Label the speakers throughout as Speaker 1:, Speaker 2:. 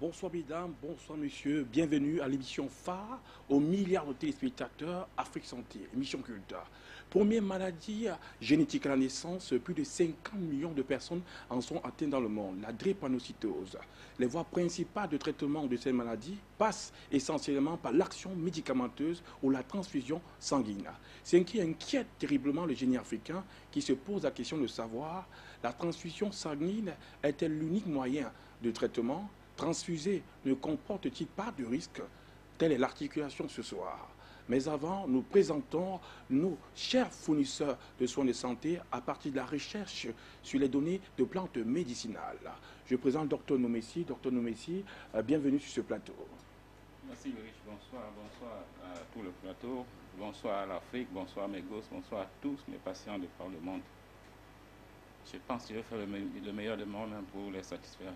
Speaker 1: Bonsoir mesdames, bonsoir messieurs, bienvenue à l'émission phare aux milliards de téléspectateurs Afrique Santé, émission culte. Première maladie génétique à la naissance, plus de 50 millions de personnes en sont atteintes dans le monde, la drépanocytose. Les voies principales de traitement de cette maladie passent essentiellement par l'action médicamenteuse ou la transfusion sanguine. C'est ce qui inquiète terriblement le génie africain qui se pose la question de savoir la transfusion sanguine est-elle l'unique moyen de traitement? Transfuser ne comporte-t-il pas de risque? Telle est l'articulation ce soir. Mais avant, nous présentons nos chers fournisseurs de soins de santé à partir de la recherche sur les données de plantes médicinales. Je présente Dr Nomessi. Dr Nomessi, bienvenue sur ce plateau.
Speaker 2: Merci Ulrich, bonsoir, bonsoir à tout le plateau, bonsoir à l'Afrique, bonsoir à mes gosses, bonsoir à tous mes patients de par le monde. Je pense que je vais faire le meilleur de moi-même pour les satisfaire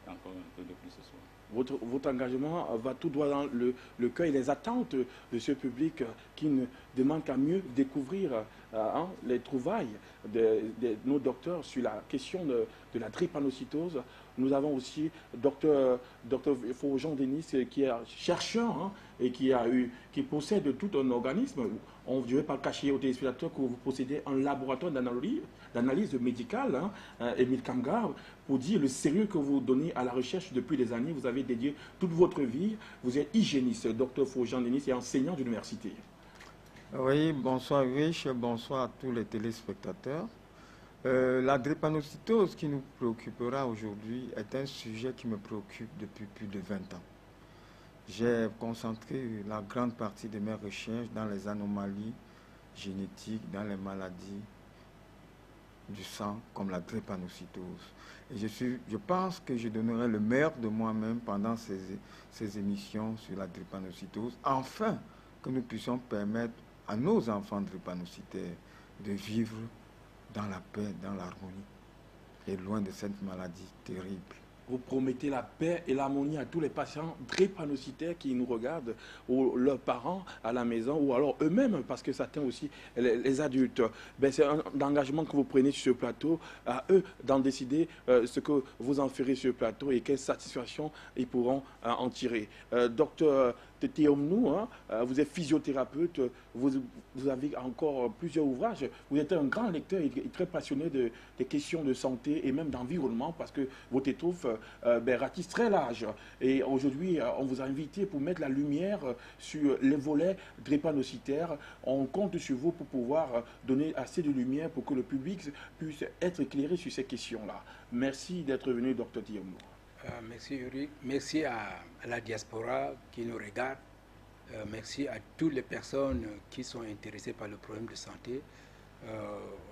Speaker 2: encore un peu de plus ce soir.
Speaker 1: Votre engagement va tout droit dans le cœur et les attentes de ce public qui ne demande qu'à mieux découvrir les trouvailles de nos docteurs sur la question de la drépanocytose. Nous avons aussi Dr Jean-Denis qui est chercheur et qui possède tout un organisme. On ne devait pas cacher aux téléspectateurs que vous possédez un laboratoire d'analyse médicale, Émile Kamgar, pour dire le sérieux que vous donnez à la recherche depuis des années. Vous avez dédié toute votre vie. Vous êtes hygiéniste, Dr Jean-Denis, et enseignant d'université.
Speaker 3: Oui, bonsoir Rich, bonsoir à tous les téléspectateurs. La drépanocytose qui nous préoccupera aujourd'hui est un sujet qui me préoccupe depuis plus de 20 ans. J'ai concentré la grande partie de mes recherches dans les anomalies génétiques, dans les maladies du sang comme la drépanocytose. Et je pense que je donnerai le meilleur de moi-même pendant ces émissions sur la drépanocytose, afin que nous puissions permettre à nos enfants drépanocytaires de vivre dans la paix, dans l'harmonie, et loin de cette maladie terrible.
Speaker 1: Vous promettez la paix et l'harmonie à tous les patients drépanocytaires qui nous regardent, ou leurs parents à la maison, ou alors eux-mêmes, parce que certains aussi, les adultes. C'est un engagement que vous prenez sur ce plateau, à eux d'en décider ce que vous en ferez sur ce plateau et quelle satisfaction ils pourront en tirer. Docteur Théomnou, vous êtes physiothérapeute, vous avez encore plusieurs ouvrages. Vous êtes un grand lecteur et très passionné des questions de santé et même d'environnement, parce que votre étouffe ratisse très large. Et aujourd'hui, on vous a invité pour mettre la lumière sur les volets drépanocytaires. On compte sur vous pour pouvoir donner assez de lumière pour que le public puisse être éclairé sur ces questions-là. Merci d'être venu, Dr Théomnou.
Speaker 4: Merci Uri, merci à la diaspora qui nous regarde, merci à toutes les personnes qui sont intéressées par le problème de santé.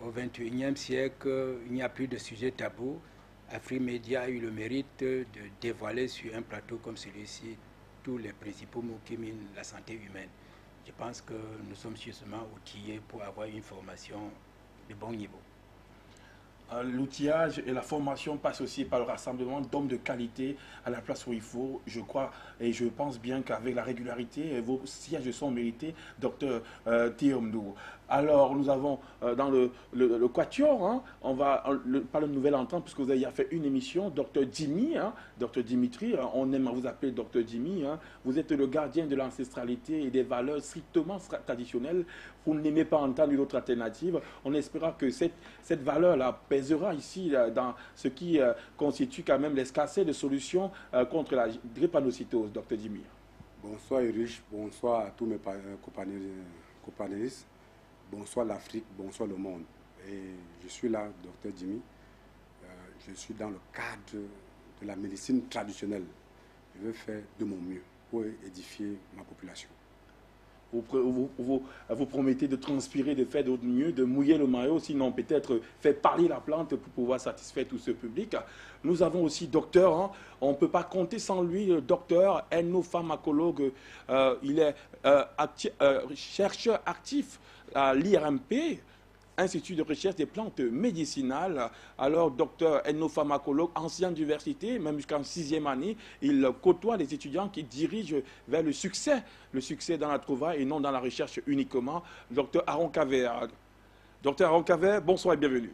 Speaker 4: Au XXIe siècle, il n'y a plus de sujet tabou. Afrimédia a eu le mérite de dévoiler sur un plateau comme celui-ci tous les principaux mots qui minent la santé humaine. Je pense que nous sommes suffisamment outillés pour avoir une formation de bon niveau.
Speaker 1: L'outillage et la formation passent aussi par le rassemblement d'hommes de qualité à la place où il faut. Je crois et je pense bien qu'avec la régularité, vos sièges sont mérités, docteur Théomnou. Alors, nous avons dans le quatuor, on va parler de nouvel entrant, puisque vous avez fait une émission, docteur Dimi, docteur Dimitri, on aime à vous appeler docteur Dimi. Vous êtes le gardien de l'ancestralité et des valeurs strictement traditionnelles. Vous n'aimez pas entendre une autre alternative. On espérera que cette valeur-là pèsera ici dans ce qui constitue quand même l'escassez de solutions contre la drépanocytose, docteur Dimi.
Speaker 5: Bonsoir Erich, bonsoir à tous mes companélistes. Bonsoir l'Afrique, bonsoir le monde. Et je suis là, docteur Jimmy. Je suis dans le cadre de la médecine traditionnelle. Je vais faire de mon mieux pour édifier ma population.
Speaker 1: Vous promettez de transpirer, de faire de votre mieux, de mouiller le maillot, sinon peut-être faire parler la plante pour pouvoir satisfaire tout ce public. Nous avons aussi docteur, on ne peut pas compter sans lui, le docteur, ethnopharmacologue. Il est chercheur actif à l'IRMP, Institut de recherche des plantes médicinales. Alors, docteur ethnopharmacologue, ancien d'université, même jusqu'en 6e année, il côtoie les étudiants qui dirigent vers le succès dans la trouvaille et non dans la recherche uniquement. Docteur Aaron Caver. Docteur Aaron Caver, bonsoir et bienvenue.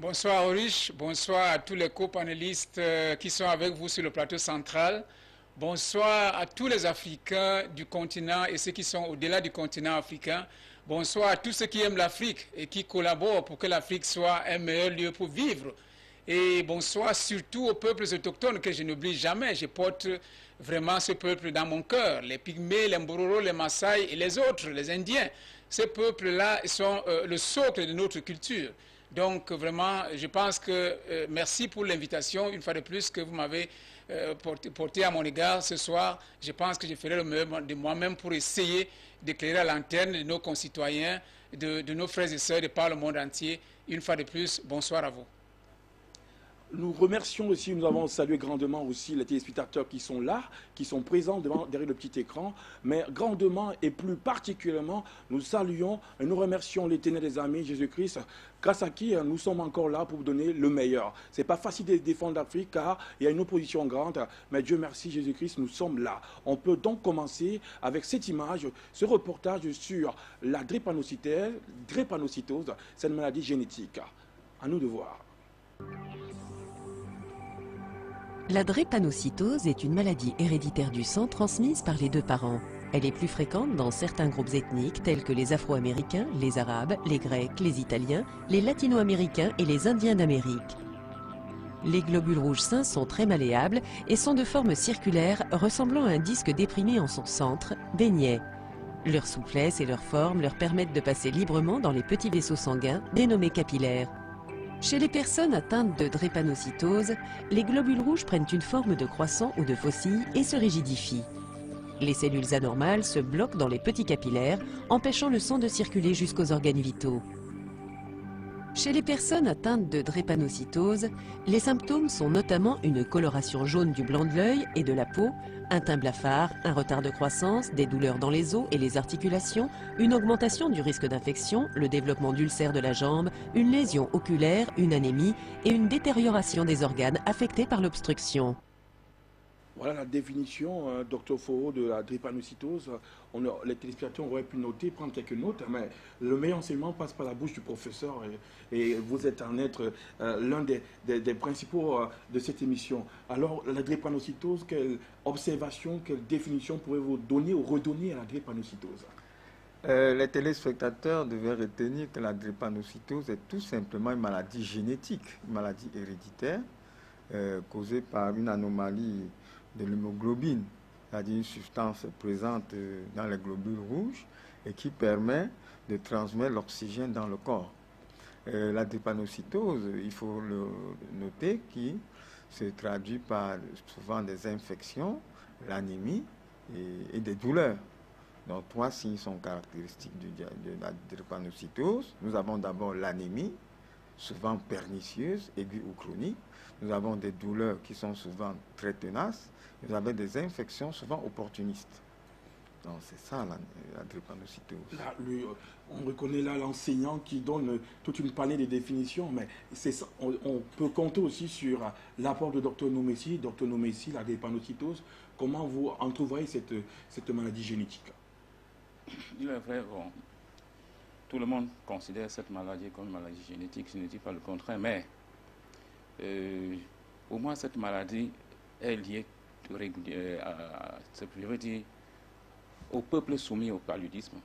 Speaker 4: Bonsoir Aurish, bonsoir à tous les co-panélistes qui sont avec vous sur le plateau central. Bonsoir à tous les Africains du continent et ceux qui sont au-delà du continent africain. Bonsoir à tous ceux qui aiment l'Afrique et qui collaborent pour que l'Afrique soit un meilleur lieu pour vivre. Et bonsoir surtout aux peuples autochtones que je n'oublie jamais. Je porte vraiment ce peuple dans mon cœur. Les Pygmées, les Mbororo, les Maasai et les autres, les Indiens. Ces peuples-là sont le socle de notre culture. Donc vraiment, je pense que merci pour l'invitation, une fois de plus, que vous m'avez porté à mon égard ce soir. Je pense que je ferai le meilleur de moi-même pour essayer d'éclairer à l'antenne de nos concitoyens, de nos frères et sœurs de par le monde entier. Une fois de plus, bonsoir à vous.
Speaker 1: Nous remercions aussi, nous avons salué grandement aussi les téléspectateurs qui sont là, qui sont présents derrière le petit écran, mais grandement et plus particulièrement, nous saluons et nous remercions l'Éternel des armées, Jésus-Christ, grâce à qui nous sommes encore là pour vous donner le meilleur. Ce n'est pas facile de défendre l'Afrique car il y a une opposition grande, mais Dieu merci Jésus-Christ, nous sommes là. On peut donc commencer avec cette image, ce reportage sur la drépanocytose, c'est une maladie génétique. À nous de voir.
Speaker 6: La drépanocytose est une maladie héréditaire du sang transmise par les deux parents. Elle est plus fréquente dans certains groupes ethniques tels que les Afro-Américains, les Arabes, les Grecs, les Italiens, les Latino-Américains et les Indiens d'Amérique. Les globules rouges sains sont très malléables et sont de forme circulaire ressemblant à un disque déprimé en son centre, beignet. Leur souplesse et leur forme leur permettent de passer librement dans les petits vaisseaux sanguins dénommés capillaires. Chez les personnes atteintes de drépanocytose, les globules rouges prennent une forme de croissant ou de faucille et se rigidifient. Les cellules anormales se bloquent dans les petits capillaires, empêchant le sang de circuler jusqu'aux organes vitaux. Chez les personnes atteintes de drépanocytose, les symptômes sont notamment une coloration jaune du blanc de l'œil et de la peau, un teint blafard, un retard de croissance, des douleurs dans les os et les articulations, une augmentation du risque d'infection, le développement d'ulcères de la jambe, une lésion oculaire, une anémie et une détérioration des organes affectés par l'obstruction.
Speaker 1: Voilà la définition, Dr Foro, de la drépanocytose. Les téléspectateurs auraient pu noter, prendre quelques notes, mais le meilleur enseignement passe par la bouche du professeur et vous êtes en être l'un des principaux de cette émission. Alors, la drépanocytose, quelle observation, quelle définition pouvez-vous donner ou redonner à la drépanocytose?
Speaker 3: Les téléspectateurs devaient retenir que la drépanocytose est tout simplement une maladie génétique, une maladie héréditaire causée par une anomalie de l'hémoglobine, c'est-à-dire une substance présente dans les globules rouges et qui permet de transmettre l'oxygène dans le corps. La drépanocytose, il faut le noter, qui se traduit par souvent des infections, l'anémie et des douleurs. Donc, trois signes sont caractéristiques de la drépanocytose. Nous avons d'abord l'anémie, souvent pernicieuse, aiguë ou chronique. Nous avons des douleurs qui sont souvent très tenaces. Nous avons des infections souvent opportunistes. Donc c'est ça la drépanocytose.
Speaker 1: Là, on reconnaît là l'enseignant qui donne toute une panée de définitions, mais ça, on peut compter aussi sur l'apport de Dr Nomessi. Dr Nomessi, la drépanocytose, comment vous entrevoyez cette maladie génétique?
Speaker 2: Il est vrai, bon, tout le monde considère cette maladie comme une maladie génétique, je ne dis pas le contraire, mais au moins cette maladie est liée je veux dire, au peuple soumis au paludisme.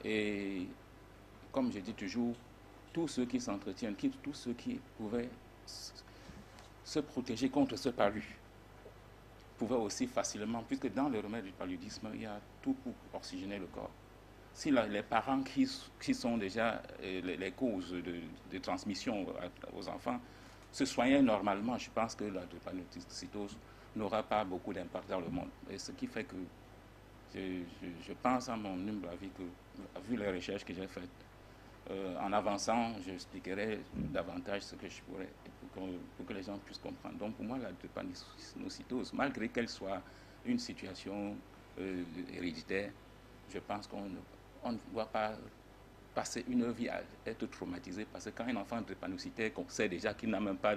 Speaker 2: Et comme je dis toujours, tous ceux qui s'entretiennent, tous ceux qui pouvaient se protéger contre ce palud, pouvaient aussi facilement, puisque dans le remède du paludisme, il y a tout pour oxygéner le corps. Si les parents qui sont déjà les causes de transmission aux enfants se soignaient normalement, je pense que la drépanocytose n'aura pas beaucoup d'impact dans le monde. Et ce qui fait que je pense, à mon humble avis, que vu les recherches que j'ai faites, en avançant, j'expliquerai davantage ce que je pourrais pour que les gens puissent comprendre. Donc pour moi, la drépanocytose, malgré qu'elle soit une situation héréditaire, je pense qu'on ne doit pas passer une vie à être traumatisé, parce que quand un enfant drépanocytaire, qu'on sait déjà qu'il n'a même pas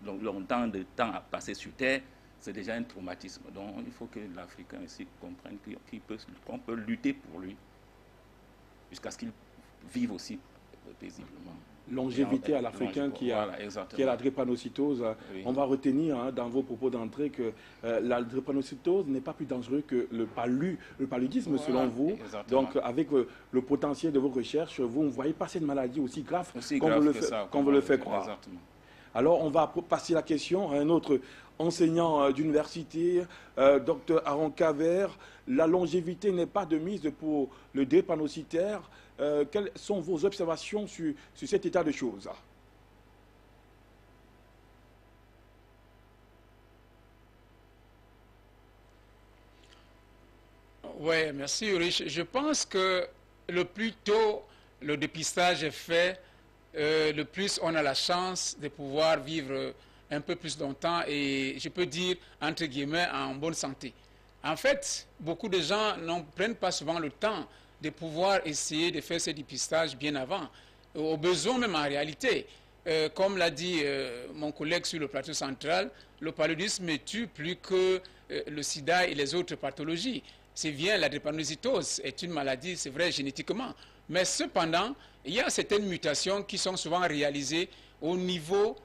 Speaker 2: longtemps de temps à passer sur Terre, c'est déjà un traumatisme. Donc il faut que l'Africain ici comprenne qu'on peut lutter pour lui jusqu'à ce qu'il vive aussi paisiblement.
Speaker 1: Longévité à l'Africain qui a la drépanocytose. Oui. On va retenir dans vos propos d'entrée que la drépanocytose n'est pas plus dangereux que le paludisme, voilà, selon vous. Exactement. Donc avec le potentiel de vos recherches, vous ne voyez pas cette maladie aussi grave qu'on vous le fait croire.
Speaker 2: Exactement.
Speaker 1: Alors on va passer la question à un autre enseignant d'université, Dr Aaron Kaver. La longévité n'est pas de mise pour le drépanocytaire. Quelles sont vos observations sur cet état de choses?
Speaker 4: Oui, merci Ulrich. Je pense que le plus tôt le dépistage est fait, le plus on a la chance de pouvoir vivre un peu plus longtemps et je peux dire, entre guillemets, en bonne santé. En fait, beaucoup de gens ne prennent pas souvent le temps de pouvoir essayer de faire ce dépistage bien avant, au besoin même en réalité. Comme l'a dit mon collègue sur le plateau central, le paludisme tue plus que le sida et les autres pathologies. C'est bien, la drépanocytose est une maladie, c'est vrai, génétiquement. Mais cependant, il y a certaines mutations qui sont souvent réalisées au niveau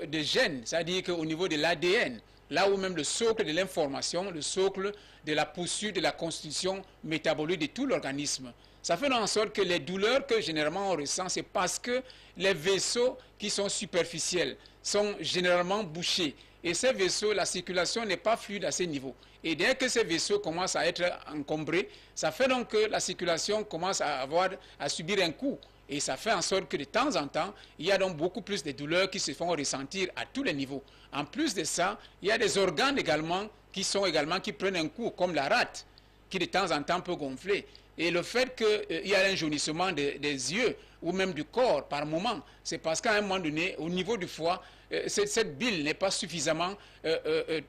Speaker 4: des gènes, c'est-à-dire qu'au niveau de l'ADN, là où même le socle de l'information, le socle de la poursuite de la constitution métabolique de tout l'organisme. Ça fait en sorte que les douleurs que généralement on ressent, c'est parce que les vaisseaux qui sont superficiels sont généralement bouchés. Et ces vaisseaux, la circulation n'est pas fluide à ces niveaux. Et dès que ces vaisseaux commencent à être encombrés, ça fait donc que la circulation commence à subir un coup. Et ça fait en sorte que de temps en temps, il y a donc beaucoup plus de douleurs qui se font ressentir à tous les niveaux. En plus de ça, il y a des organes également qui prennent un coup, comme la rate, qui de temps en temps peut gonfler. Et le fait qu'il y a un jaunissement des yeux ou même du corps par moment, c'est parce qu'à un moment donné, au niveau du foie, cette bile n'est pas suffisamment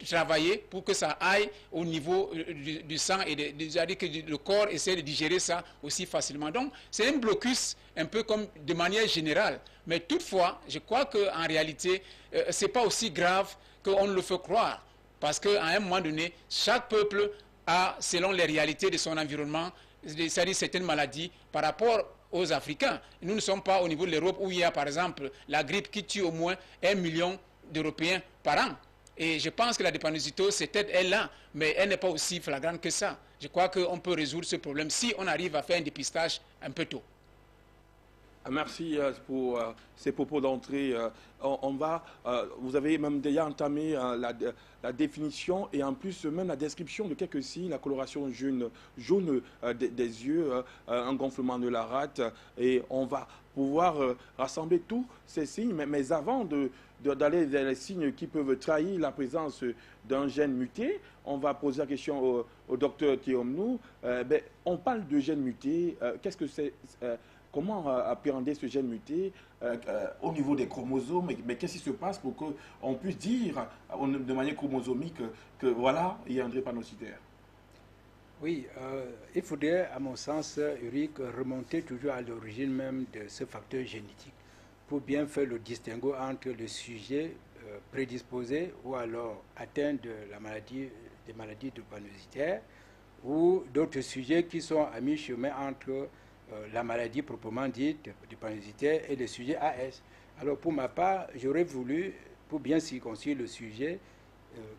Speaker 4: travaillée pour que ça aille au niveau du sang et c'est-à-dire que le corps essaie de digérer ça aussi facilement. Donc, c'est un blocus un peu comme de manière générale. Mais toutefois, je crois qu'en réalité, ce n'est pas aussi grave qu'on le fait croire. Parce qu'à un moment donné, chaque peuple a, selon les réalités de son environnement, c'est-à-dire certaines maladies par rapport aux Africains. Nous ne sommes pas au niveau de l'Europe où il y a par exemple la grippe qui tue au moins 1 million d'Européens par an. Et je pense que la drépanocytose, c'est peut-être elle là, mais elle n'est pas aussi flagrante que ça. Je crois qu'on peut résoudre ce problème si on arrive à faire un dépistage un peu tôt.
Speaker 1: Merci pour ces propos d'entrée. Vous avez même déjà entamé la définition et en plus même la description de quelques signes, la coloration jaune des yeux, un gonflement de la rate. Et on va pouvoir rassembler tous ces signes. Mais avant d'aller vers les signes qui peuvent trahir la présence d'un gène muté, on va poser la question au docteur Thiomnou. On parle de gène muté. Qu'est-ce que c'est Comment appréhender ce gène muté au niveau des chromosomes? Mais qu'est-ce qui se passe pour qu'on puisse dire de manière chromosomique que voilà, il y a un drépanocytaire?
Speaker 4: Oui, il faudrait, à mon sens, Ulrich, remonter toujours à l'origine même de ce facteur génétique pour bien faire le distinguo entre le sujet prédisposé ou alors atteint de des maladies drépanocytaires ou d'autres sujets qui sont à mi-chemin entre la maladie proprement dite drépanocytaire et le sujet AS. Alors pour ma part, j'aurais voulu, pour bien circoncire le sujet,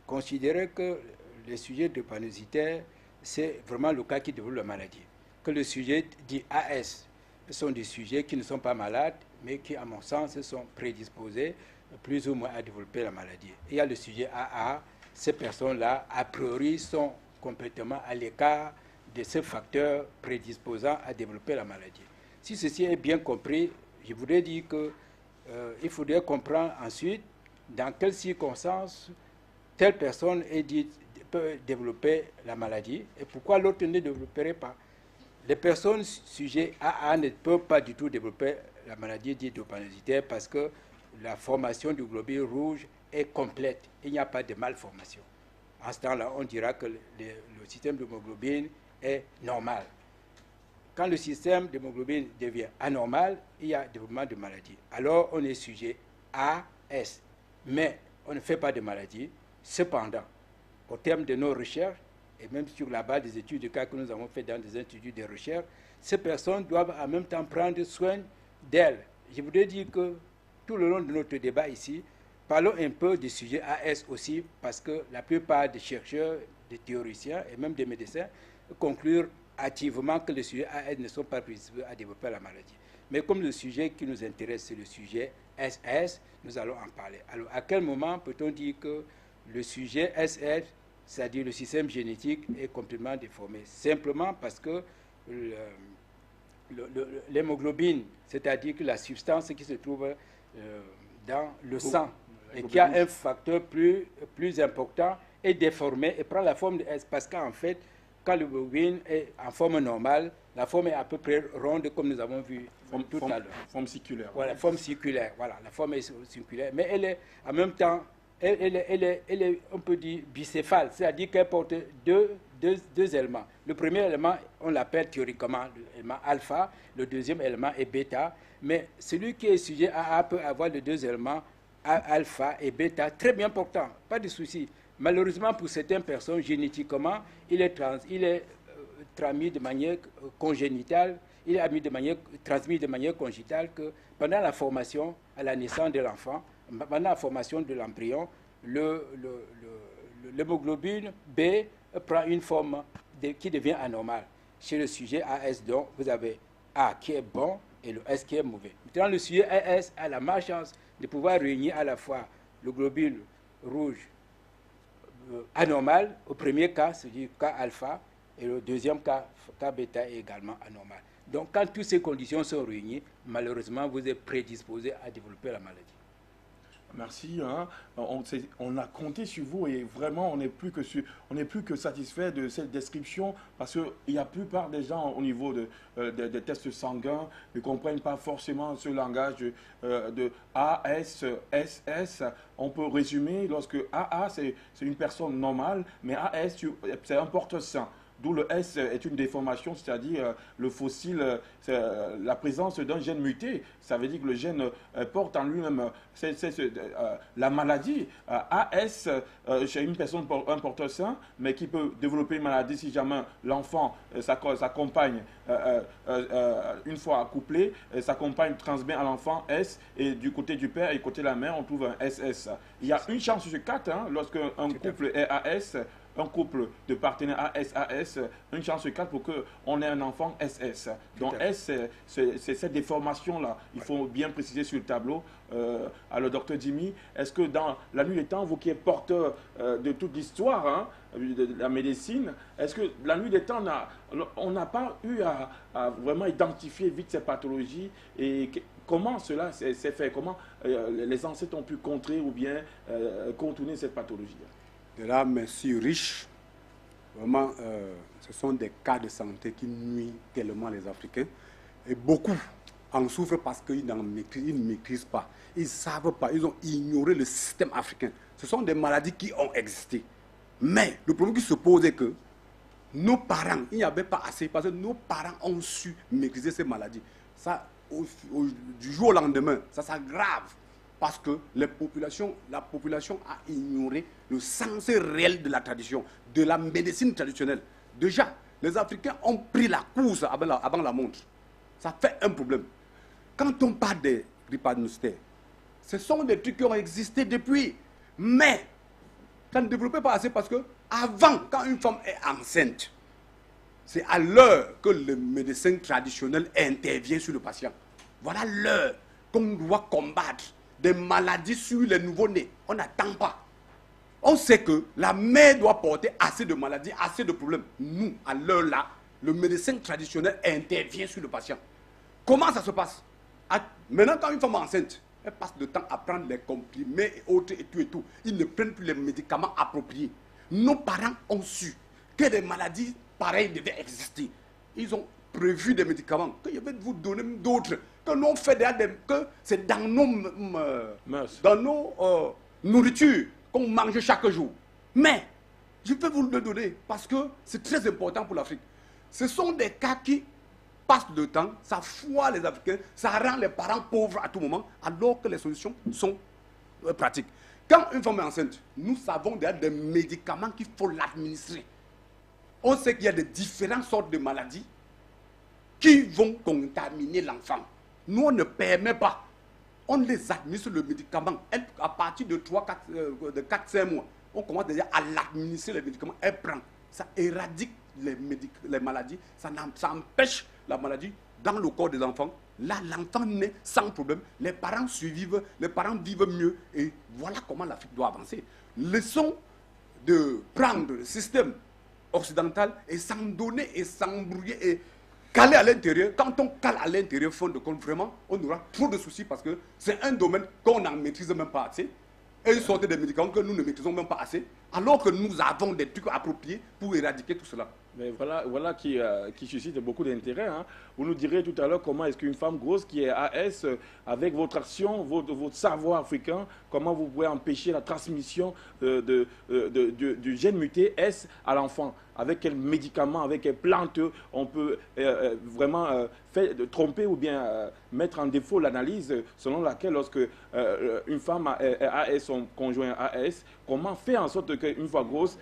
Speaker 4: considérer que les sujets drépanocytaires, c'est vraiment le cas qui développe la maladie. Que le sujet dit AS sont des sujets qui ne sont pas malades, mais qui, à mon sens, sont prédisposés plus ou moins à développer la maladie. Et il y a le sujet AA, ces personnes-là, a priori, sont complètement à l'écart de ce facteur prédisposant à développer la maladie. Si ceci est bien compris, je voudrais dire qu'il faudrait comprendre ensuite dans quelles circonstances telle personne peut développer la maladie et pourquoi l'autre ne développerait pas. Les personnes sujets AA ne peuvent pas du tout développer la maladie dite drépanocytaire parce que la formation du globule rouge est complète. Il n'y a pas de malformation. En ce temps-là, on dira que le système d'hémoglobine est normal. Quand le système d'hémoglobine devient anormal, il y a développement de maladie. Alors, on est sujet AS. Mais on ne fait pas de maladie. Cependant, au terme de nos recherches, et même sur la base des études de cas que nous avons fait dans des instituts de recherche, ces personnes doivent en même temps prendre soin d'elle, je voudrais dire que tout le long de notre débat ici, parlons un peu du sujet AS aussi, parce que la plupart des chercheurs, des théoriciens et même des médecins conclurent activement que les sujets AS ne sont pas prédisposés à développer la maladie. Mais comme le sujet qui nous intéresse, c'est le sujet SS, nous allons en parler. Alors, à quel moment peut-on dire que le sujet SS, c'est-à-dire le système génétique, est complètement déformé? Simplement parce que l'hémoglobine, c'est-à-dire que la substance qui se trouve dans le sang et qui a un facteur plus important, est déformé et prend la forme de S. Parce qu'en fait, quand l'hémoglobine est en forme normale, la forme est à peu près ronde, comme nous avons vu tout à l'heure.
Speaker 1: Forme circulaire.
Speaker 4: Voilà, forme circulaire. Voilà, la forme est circulaire. Mais elle est, en même temps, elle est, on peut dire, bicéphale. C'est-à-dire qu'elle porte deux éléments. Le premier élément, on l'appelle théoriquement l'élément alpha. Le deuxième élément est bêta. Mais celui qui est sujet à A peut avoir les deux éléments, alpha et bêta, très bien portants. Pas de souci. Malheureusement, pour certaines personnes, génétiquement, il est transmis de manière congénitale, il est transmis de manière congénitale que pendant la formation, à la naissance de l'enfant, pendant la formation de l'embryon, l'hémoglobine B prend une forme qui devient anormale. Chez le sujet AS, donc, vous avez A qui est bon et le S qui est mauvais. Maintenant, le sujet AS a la malchance de pouvoir réunir à la fois le globule rouge anormal, au premier cas, c'est-à-dire cas alpha, et le deuxième cas bêta est également anormal. Donc, quand toutes ces conditions sont réunies, malheureusement, vous êtes prédisposé à développer la maladie.
Speaker 1: Merci. Hein. On a compté sur vous et vraiment, on n'est plus que satisfait de cette description parce qu'il y a la plupart des gens au niveau des tests sanguins ne comprennent pas forcément ce langage de AS, SS. On peut résumer lorsque AA, c'est une personne normale, mais AS, c'est un porteur-sain. D'où le S est une déformation, c'est-à-dire le fossile, la présence d'un gène muté. Ça veut dire que le gène porte en lui-même la maladie. AS, chez une personne, un porteur sain, mais qui peut développer une maladie si jamais l'enfant, sa compagne, une fois accouplée, sa compagne transmet à l'enfant S, et du côté du père et du côté de la mère, on trouve un SS. Il y a une chance sur 4, hein, lorsque un couple est AS, un couple de partenaires AS, une chance sur 4 pour qu'on ait un enfant SS. Donc S, c'est cette déformation-là. Il faut bien préciser sur le tableau. Alors, docteur Jimmy, est-ce que dans la nuit des temps, vous qui êtes porteur de toute l'histoire hein, de la médecine, est-ce que la nuit des temps, on n'a pas eu à vraiment identifier vite ces pathologies et comment cela s'est fait? Comment les ancêtres ont pu contrer ou bien contourner cette pathologie?
Speaker 5: De là, merci riche. Vraiment, ce sont des cas de santé qui nuisent tellement les Africains. Et beaucoup en souffrent parce qu'ils ne maîtrisent pas. Ils ne savent pas. Ils ont ignoré le système africain. Ce sont des maladies qui ont existé. Mais le problème qui se pose est que nos parents, il n'y avait pas assez, parce que nos parents ont su maîtriser ces maladies. Ça, du jour au lendemain, ça s'aggrave. Parce que la population a ignoré le sens réel de la tradition, de la médecine traditionnelle. Déjà, les Africains ont pris la course avant la montre. Ça fait un problème. Quand on parle des drépanocytaires, ce sont des trucs qui ont existé depuis. Mais, ça ne développait pas assez parce que, avant, quand une femme est enceinte, c'est à l'heure que le médecin traditionnel intervient sur le patient. Voilà l'heure qu'on doit combattre des maladies sur les nouveau-nés. On n'attend pas. On sait que la mère doit porter assez de maladies, assez de problèmes. Nous, à l'heure là, le médecin traditionnel intervient sur le patient. Comment ça se passe? Maintenant, quand une femme est enceinte, elle passe le temps à prendre les comprimés et autres et tout. Ils ne prennent plus les médicaments appropriés. Nos parents ont su que des maladies pareilles devaient exister. Ils ont prévu des médicaments, que je vais vous donner d'autres, que nous on fait que c'est dans nos nourritures qu'on mange chaque jour. Mais, je vais vous le donner parce que c'est très important pour l'Afrique. Ce sont des cas qui passent le temps, ça foire les Africains, ça rend les parents pauvres à tout moment, alors que les solutions sont pratiques. Quand une femme est enceinte, nous savons déjà des médicaments qu'il faut l'administrer. On sait qu'il y a de différentes sortes de maladies qui vont contaminer l'enfant. Nous, on ne permet pas. On les administre le médicament. À partir de 4-5 mois, on commence déjà à l'administrer les médicaments. Elle prend. Ça éradique les maladies. Ça empêche la maladie dans le corps des enfants. Là, l'enfant naît sans problème. Les parents survivent, les parents vivent mieux. Et voilà comment l'Afrique doit avancer. Laissons de prendre le système occidental et s'en donner et s'embrouiller et caler à l'intérieur. Quand on cale à l'intérieur, fond de compte, vraiment, on aura trop de soucis parce que c'est un domaine qu'on n'en maîtrise même pas assez. Et ils sortent des médicaments que nous ne maîtrisons même pas assez, alors que nous avons des trucs appropriés pour éradiquer tout cela.
Speaker 1: Mais voilà qui suscite beaucoup d'intérêt. Hein. Vous nous direz tout à l'heure comment est-ce qu'une femme grosse qui est AS, avec votre action, votre savoir africain, comment vous pouvez empêcher la transmission du gène muté S à l'enfant. Avec quels médicaments, avec quelles plantes on peut vraiment tromper ou bien mettre en défaut l'analyse selon laquelle lorsque une femme a son conjoint AS, comment faire en sorte qu'une fois grosse,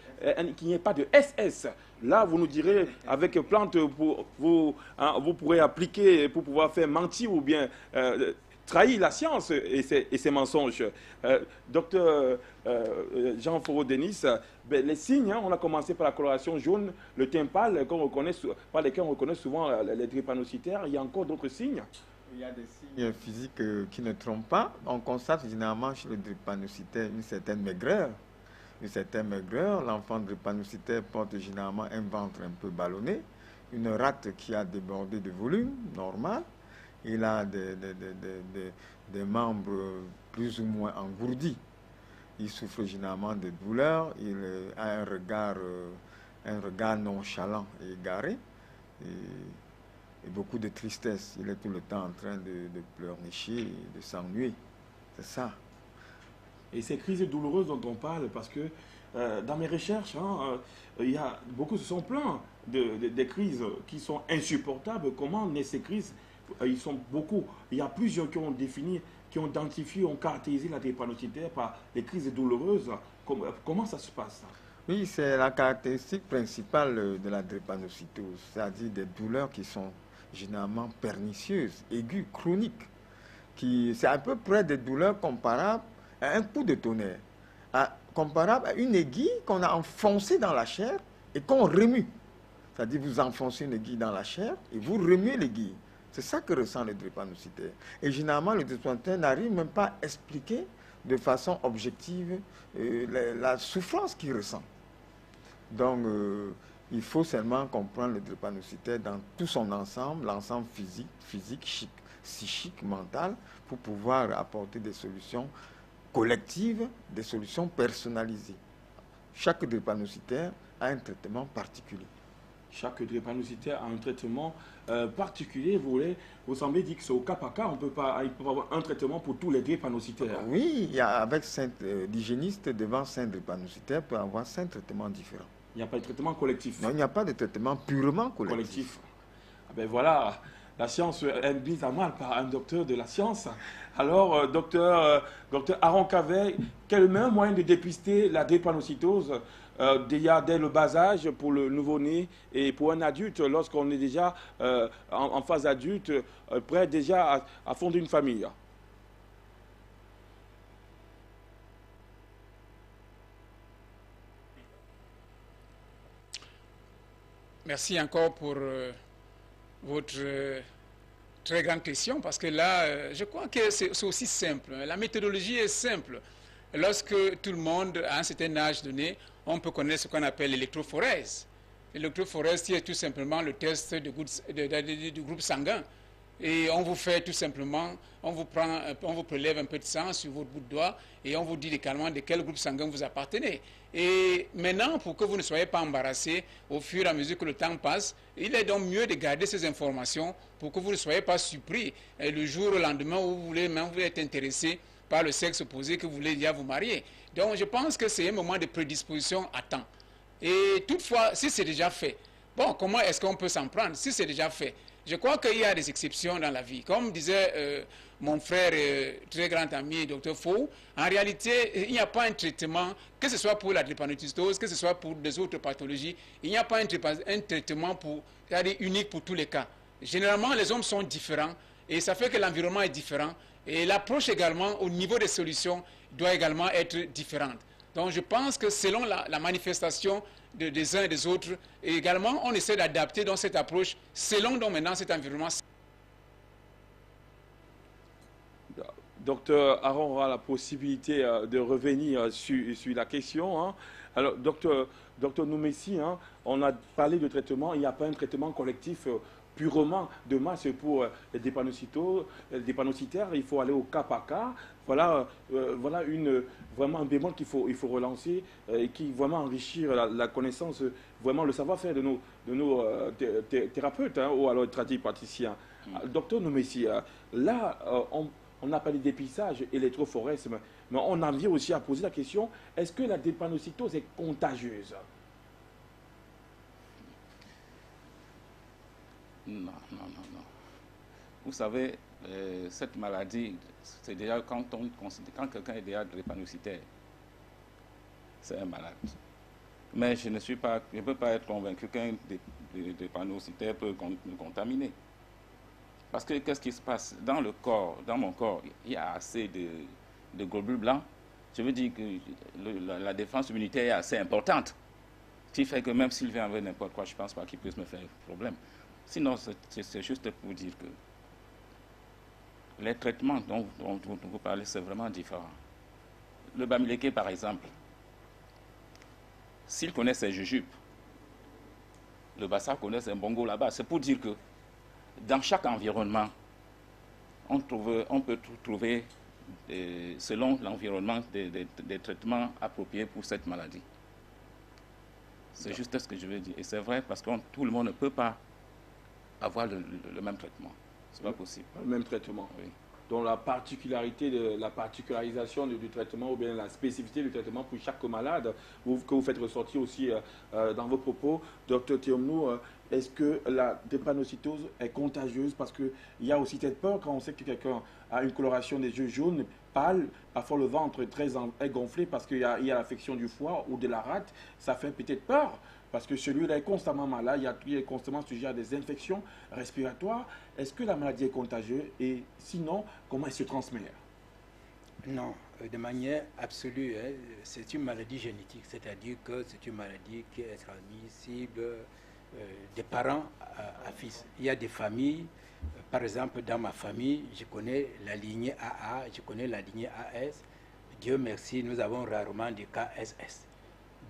Speaker 1: qu'il n'y ait pas de SS. Là, vous nous direz, avec plantes, vous pourrez appliquer pour pouvoir faire mentir ou bien trahir la science et ses mensonges. Docteur Jean Foro-Denis, les signes, hein, on a commencé par la coloration jaune, le teint pâle, par lesquels on reconnaît souvent les drépanocytaires. Il y a encore d'autres signes.
Speaker 3: Il y a des signes physiques qui ne trompent pas. On constate généralement chez le drépanocytaire une certaine maigreur. L'enfant drépanocytaire porte généralement un ventre un peu ballonné, une rate qui a débordé de volume, normal. Il a des membres plus ou moins engourdis. Il souffre généralement de douleurs. Il a un regard nonchalant et égaré. Et beaucoup de tristesse. Il est tout le temps en train de pleurnicher, de s'ennuyer. C'est ça.
Speaker 1: Et ces crises douloureuses dont on parle, parce que dans mes recherches, il y a beaucoup se sont plaints des crises qui sont insupportables. Comment naissent ces crises? Ils sont beaucoup. Il y a plusieurs qui ont défini, qui ont identifié, ont caractérisé la drépanocytaire par les crises douloureuses. Comment ça se passe?
Speaker 3: Oui, c'est la caractéristique principale de la drépanocytose, c'est-à-dire des douleurs qui sont généralement pernicieuses, aiguës, chroniques. C'est à peu près des douleurs comparables à un coup de tonnerre, comparable à une aiguille qu'on a enfoncée dans la chair et qu'on remue. C'est-à-dire vous enfoncez une aiguille dans la chair et vous remuez l'aiguille. C'est ça que ressent le drépanocytaire. Et généralement, le drépanocytaire n'arrive même pas à expliquer de façon objective la souffrance qu'il ressent. Donc, il faut seulement comprendre le drépanocytaire dans tout son ensemble, l'ensemble physique, psychique, mental, pour pouvoir apporter des solutions collectives, des solutions personnalisées. Chaque drépanocytaire a un traitement particulier.
Speaker 1: Chaque drépanocytaire a un traitement particulier. Vous semblez dire que c'est au cas par cas, il peut avoir un traitement pour tous les drépanocytaires.
Speaker 3: Oui, avec l'hygiéniste devant 5 drépanocytaires peut avoir 5 traitements différents.
Speaker 1: Il n'y a pas de traitement collectif.
Speaker 3: Non, il n'y a pas de traitement purement collectif.
Speaker 1: Ah ben voilà, la science est mise à mal par un docteur de la science. Alors, docteur Aaron Cavey, quel est le meilleur moyen de dépister la drépanocytose déjà dès le bas âge pour le nouveau-né et pour un adulte lorsqu'on est déjà en phase adulte, prêt déjà à fonder une famille?
Speaker 4: Merci encore pour votre très grande question, parce que là, je crois que c'est aussi simple. La méthodologie est simple. Lorsque tout le monde, à un certain âge donné, on peut connaître ce qu'on appelle l'électrophorèse. L'électrophorèse, c'est tout simplement le test du groupe sanguin. Et on vous fait tout simplement, on vous prélève un peu de sang sur votre bout de doigt et on vous dit également de quel groupe sanguin vous appartenez. Et maintenant, pour que vous ne soyez pas embarrassé au fur et à mesure que le temps passe, il est donc mieux de garder ces informations pour que vous ne soyez pas surpris le jour au lendemain où vous voulez être intéressé par le sexe opposé, que vous voulez déjà vous marier. Donc je pense que c'est un moment de prédisposition à temps. Et toutefois, si c'est déjà fait, bon, comment est-ce qu'on peut s'en prendre si c'est déjà fait? Je crois qu'il y a des exceptions dans la vie. Comme disait mon frère, très grand ami, Dr Fou, en réalité, il n'y a pas un traitement, que ce soit pour la drépanocytose, que ce soit pour des autres pathologies, il n'y a pas un traitement unique pour tous les cas. Généralement, les hommes sont différents Et ça fait que l'environnement est différent. Et l'approche également, au niveau des solutions, doit également être différente. Donc je pense que selon la manifestation des uns et des autres, et également on essaie d'adapter dans cette approche selon donc maintenant cet environnement.
Speaker 1: Docteur Aron aura la possibilité de revenir sur la question. Hein. Alors, docteur Noumessi, hein, on a parlé de traitement, il n'y a pas un traitement collectif purement de masse pour les drépanocytaires, il faut aller au cas par cas. Voilà, vraiment un bémol qu'il faut relancer et qui vraiment enrichir la connaissance, vraiment le savoir-faire de nos thérapeutes hein, ou alors tradipraticiens. Docteur Noumessi, là, on a parlé d'épistage et l'électrophoresme, mais on en vient aussi à poser la question, est-ce que la drépanocytose est contagieuse?
Speaker 2: Non. Vous savez, cette maladie, c'est déjà quand quelqu'un est déjà drépanocytaire, c'est un malade. Mais je ne peux pas être convaincu qu'un drépanocytaire peut me contaminer. Parce que qu'est-ce qui se passe dans le corps, dans mon corps, il y a assez de globules blancs. Je veux dire que la défense immunitaire est assez importante. Ce qui fait que même s'il vient avec n'importe quoi, je ne pense pas qu'il puisse me faire problème. Sinon, c'est juste pour dire que les traitements dont vous parlez, c'est vraiment différent. Le Bamileke, par exemple, s'il connaît ses jujubes, le Bassa connaît ses bongos là-bas. C'est pour dire que dans chaque environnement, on peut trouver, selon l'environnement, des traitements appropriés pour cette maladie. C'est juste ce que je veux dire. Et c'est vrai parce que tout le monde ne peut pas avoir le même traitement. C'est pas possible.
Speaker 1: Le même traitement.
Speaker 2: Oui.
Speaker 1: Donc la particularisation du traitement ou bien la spécificité du traitement pour chaque malade que vous faites ressortir aussi dans vos propos. Docteur Théomnou, est-ce que la drépanocytose est contagieuse? Parce qu'il y a aussi cette peur quand on sait que quelqu'un a une coloration des yeux jaunes, pâle, parfois le ventre est gonflé parce qu'il y a l'affection du foie ou de la rate. Ça fait peut-être peur. Parce que celui-là est constamment malade, il est constamment sujet à des infections respiratoires. Est-ce que la maladie est contagieuse? Et sinon, comment elle se transmet?
Speaker 4: Non, de manière absolue, hein, c'est une maladie génétique, c'est-à-dire que c'est une maladie qui est transmissible des parents à fils. Il y a des familles, par exemple dans ma famille, je connais la lignée AA, je connais la lignée AS. Dieu merci, nous avons rarement des cas SS.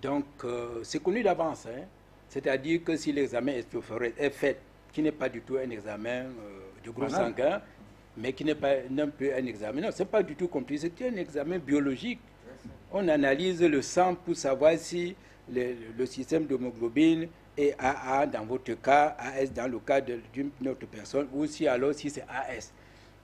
Speaker 4: Donc, c'est connu d'avance. Hein? C'est-à-dire que si l'examen est fait, qui n'est pas du tout un examen de groupe sanguin, mais qui n'est pas non plus un examen. Non, ce n'est pas du tout compliqué. C'est un examen biologique. On analyse le sang pour savoir si le système d'hémoglobine est AA dans votre cas, AS dans le cas d'une autre personne, ou si c'est AS.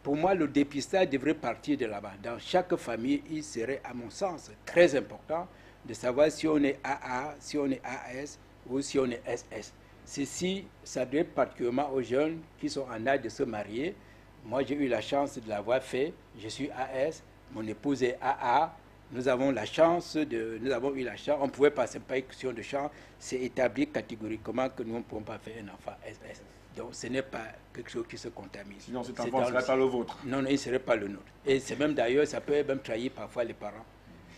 Speaker 4: Pour moi, le dépistage devrait partir de là-bas. Dans chaque famille, il serait, à mon sens, très important de savoir si on est AA, si on est AS ou si on est SS. Ceci s'adresse particulièrement aux jeunes qui sont en âge de se marier. Moi, j'ai eu la chance de l'avoir fait. Je suis AS, mon épouse est AA. Nous avons eu la chance, on ne pouvait pas, ce n'est pas une question de chance, c'est établi catégoriquement que nous ne pouvons pas faire un enfant SS. Donc ce n'est pas quelque chose qui se contamine.
Speaker 1: Sinon cet enfant ne serait pas le vôtre.
Speaker 4: Non, il ne serait pas le nôtre. Et c'est même d'ailleurs, ça peut même trahir parfois les parents,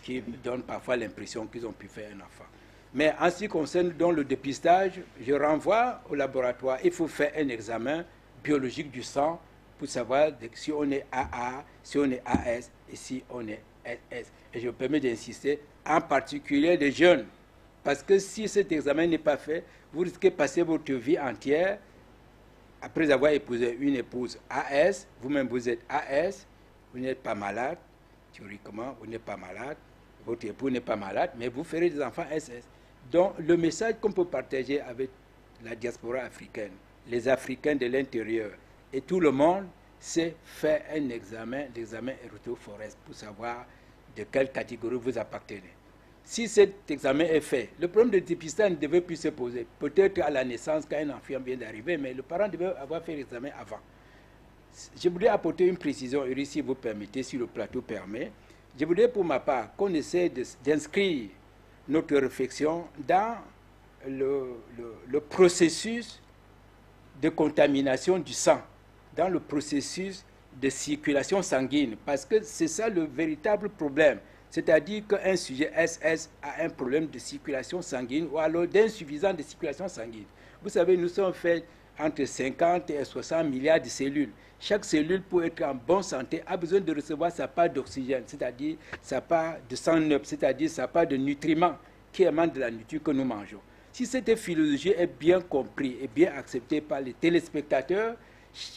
Speaker 4: qui donnent parfois l'impression qu'ils ont pu faire un enfant. Mais en ce qui concerne donc le dépistage, je renvoie au laboratoire. Il faut faire un examen biologique du sang pour savoir si on est AA, si on est AS et si on est SS. Et je me permets d'insister, en particulier les jeunes. Parce que si cet examen n'est pas fait, vous risquez de passer votre vie entière, après avoir épousé une épouse AS, vous-même vous êtes AS, vous n'êtes pas malade, théoriquement, vous n'êtes pas malade, votre époux n'est pas malade, mais vous ferez des enfants SS. Donc, le message qu'on peut partager avec la diaspora africaine, les Africains de l'intérieur et tout le monde, c'est faire un examen, l'examen électrophoresme, pour savoir de quelle catégorie vous appartenez. Si cet examen est fait, le problème de dépistage ne devait plus se poser. Peut-être à la naissance, quand un enfant vient d'arriver, mais le parent devait avoir fait l'examen avant. Je voudrais apporter une précision, si vous permettez, si le plateau permet. Je voudrais pour ma part qu'on essaie d'inscrire notre réflexion dans le processus de contamination du sang. dans le processus de circulation sanguine, parce que c'est ça le véritable problème. C'est-à-dire qu'un sujet SS a un problème de circulation sanguine ou alors d'insuffisance de circulation sanguine. Vous savez, nous sommes faits entre 50 et 60 milliards de cellules. Chaque cellule, pour être en bonne santé, a besoin de recevoir sa part d'oxygène, c'est-à-dire sa part de sang neuf, c'est-à-dire sa part de nutriments qui émanent de la nourriture que nous mangeons. Si cette philosophie est bien comprise et bien acceptée par les téléspectateurs,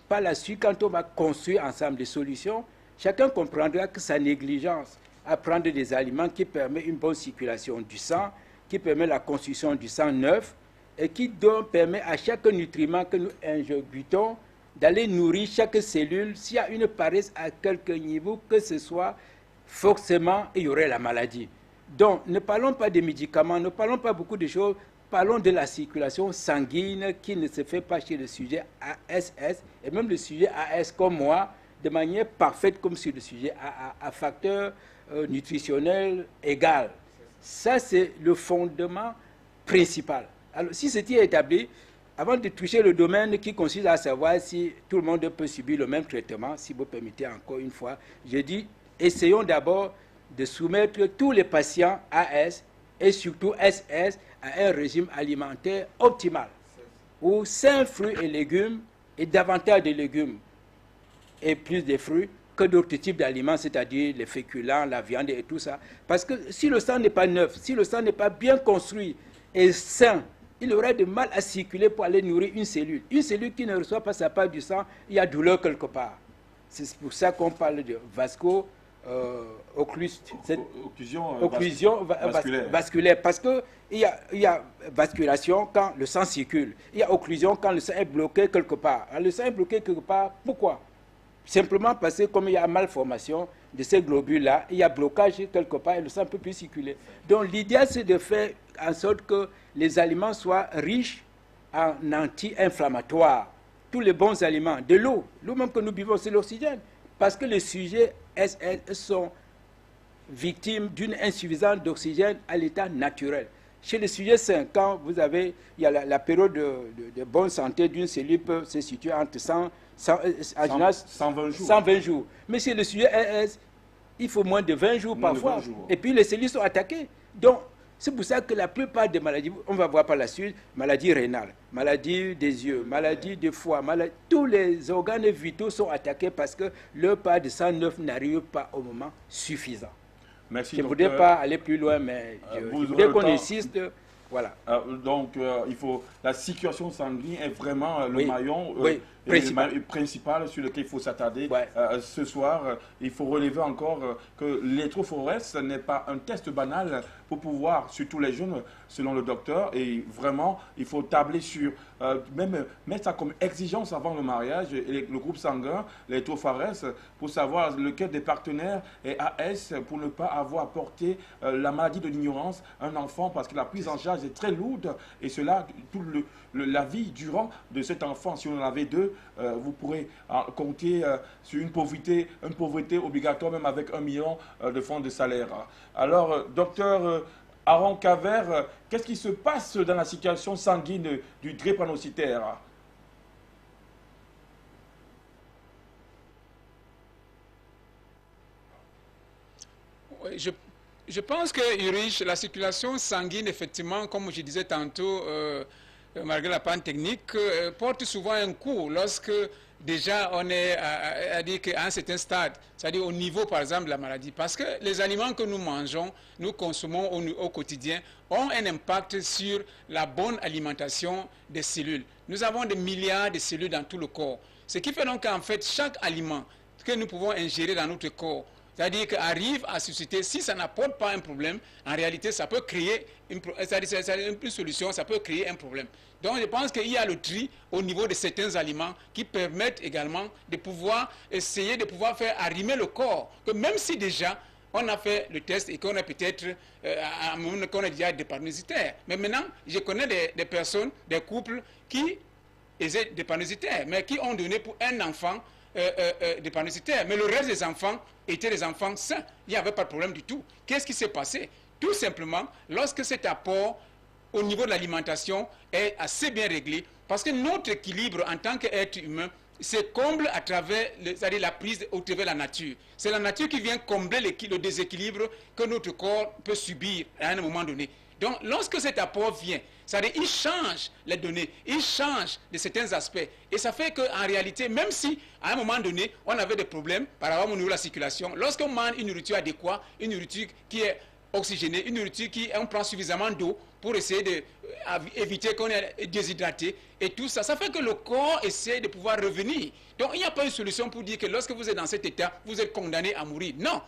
Speaker 4: par la suite, quand on va construire ensemble des solutions, chacun comprendra que sa négligence à prendre des aliments qui permettent une bonne circulation du sang, qui permet la construction du sang neuf, et qui donc permet à chaque nutriment que nous ingurgitons d'aller nourrir chaque cellule. S'il y a une paresse à quelque niveau que ce soit, forcément, il y aurait la maladie. Donc, ne parlons pas des médicaments, ne parlons pas beaucoup de choses, parlons de la circulation sanguine qui ne se fait pas chez le sujet ASS, et même le sujet AS comme moi, de manière parfaite comme sur le sujet à facteur nutritionnel égal. Ça, c'est le fondement principal. Alors, si c'était établi, avant de toucher le domaine qui consiste à savoir si tout le monde peut subir le même traitement, si vous permettez encore une fois, je dis, essayons d'abord de soumettre tous les patients AS et surtout SS à un régime alimentaire optimal, où 5 fruits et légumes et davantage de légumes et plus de fruits que d'autres types d'aliments, c'est-à-dire les féculents, la viande et tout ça. Parce que si le sang n'est pas neuf, si le sang n'est pas bien construit et sain, il aurait de mal à circuler pour aller nourrir une cellule. Une cellule qui ne reçoit pas sa part du sang, il y a douleur quelque part. C'est pour ça qu'on parle de occlusion vasculaire. Parce qu'il y a vasculation quand le sang circule. Il y a occlusion quand le sang est bloqué quelque part. Alors, le sang est bloqué quelque part, pourquoi? Simplement parce que comme il y a malformation de ces globules-là, il y a blocage quelque part et le sang ne peut plus circuler. Donc l'idéal, c'est de faire en sorte que les aliments soient riches en anti-inflammatoires. Tous les bons aliments, de l'eau même que nous buvons, c'est l'oxygène. Parce que les sujets SS sont victimes d'une insuffisance d'oxygène à l'état naturel. Chez les sujets sains, quand vous avez, il y a la période de bonne santé d'une cellule peut se situer entre 120 jours. Mais chez le sujet SS, il faut moins de 20 jours parfois. Et puis les cellules sont attaquées. Donc, c'est pour ça que la plupart des maladies, on va voir par la suite, maladies rénales, maladies des yeux, maladies de foie, tous les organes vitaux sont attaqués parce que leur part de sang neuf n'arrive pas au moment suffisant.
Speaker 1: Merci,
Speaker 4: je ne voudrais pas aller plus loin, mais je voudrais qu'on insiste. Voilà.
Speaker 1: La circulation sanguine est vraiment le maillon principal sur lequel il faut s'attarder. Ce soir, il faut relever encore que l'électrophorèse n'est pas un test banal pour pouvoir, surtout les jeunes, selon le docteur, et vraiment, il faut tabler sur, même mettre ça comme exigence avant le mariage, et le groupe sanguin, l'électrophorèse, pour savoir lequel des partenaires est AS, pour ne pas avoir porté la maladie de l'ignorance à un enfant, parce que la prise en charge est très lourde, et cela, toute la vie durant de cet enfant, si on en avait deux, vous pourrez compter sur une pauvreté obligatoire, même avec 1 million de francs de salaire. Alors, docteur Aaron Cavert, qu'est-ce qui se passe dans la situation sanguine du drépanocytaire?
Speaker 7: Je pense que, Ulrich, la circulation sanguine, effectivement, comme je disais tantôt, malgré la panne technique, porte souvent un coup lorsque déjà on est à dire qu'à un certain stade, c'est-à-dire au niveau par exemple de la maladie, parce que les aliments que nous mangeons, nous consommons au quotidien, ont un impact sur la bonne alimentation des cellules. Nous avons des milliards de cellules dans tout le corps, ce qui fait donc qu'en fait chaque aliment que nous pouvons ingérer dans notre corps, c'est-à-dire qu'arrive à susciter, si ça n'apporte pas un problème, en réalité, ça peut créer une solution, ça peut créer un problème. Donc, je pense qu'il y a le tri au niveau de certains aliments qui permettent également de pouvoir essayer de pouvoir faire arrimer le corps. Que même si déjà, on a fait le test et qu'on a peut-être, qu'on est déjà drépanocytaire. Mais maintenant, je connais des personnes, des couples qui étaient drépanocytaires, mais qui ont donné pour un enfant drépanocytaire. Mais le reste des enfants étaient des enfants sains. Il n'y avait pas de problème du tout. Qu'est-ce qui s'est passé? Tout simplement, lorsque cet apport au niveau de l'alimentation est assez bien réglé, parce que notre équilibre en tant qu'être humain se comble à travers la prise au travers de la nature. C'est la nature qui vient combler le déséquilibre que notre corps peut subir à un moment donné. Donc, lorsque cet apport vient, c'est-à-dire il change les données, il change de certains aspects. Et ça fait qu'en réalité, même si à un moment donné, on avait des problèmes par rapport au niveau de la circulation, lorsqu'on mange une nourriture adéquate, une nourriture qui est oxygénée, une nourriture qui on prend suffisamment d'eau pour essayer d'éviter qu'on est déshydraté et tout ça, ça fait que le corps essaie de pouvoir revenir. Donc il n'y a pas une solution pour dire que lorsque vous êtes dans cet état, vous êtes condamné à mourir. Non.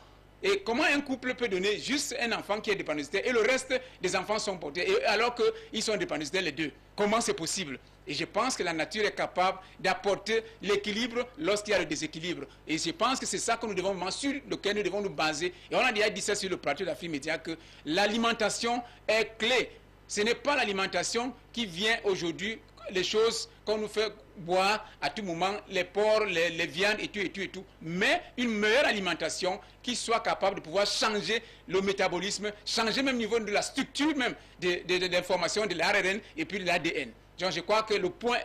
Speaker 7: Et comment un couple peut donner juste un enfant qui est dépendant et le reste des enfants sont portés, et alors qu'ils sont dépendants les deux? Comment c'est possible? Et je pense que la nature est capable d'apporter l'équilibre lorsqu'il y a le déséquilibre. Et je pense que c'est ça que nous devons, sur lequel nous devons nous baser. Et on a déjà dit ça sur le plateau d'Afrique Média, que l'alimentation est clé. Ce n'est pas l'alimentation qui vient aujourd'hui, les choses qu'on nous fait boire à tout moment, les porcs, les viandes et tout, mais une meilleure alimentation qui soit capable de pouvoir changer le métabolisme, changer même au niveau de la structure même de l'information de l'ARN et puis de l'ADN. Donc je crois que le point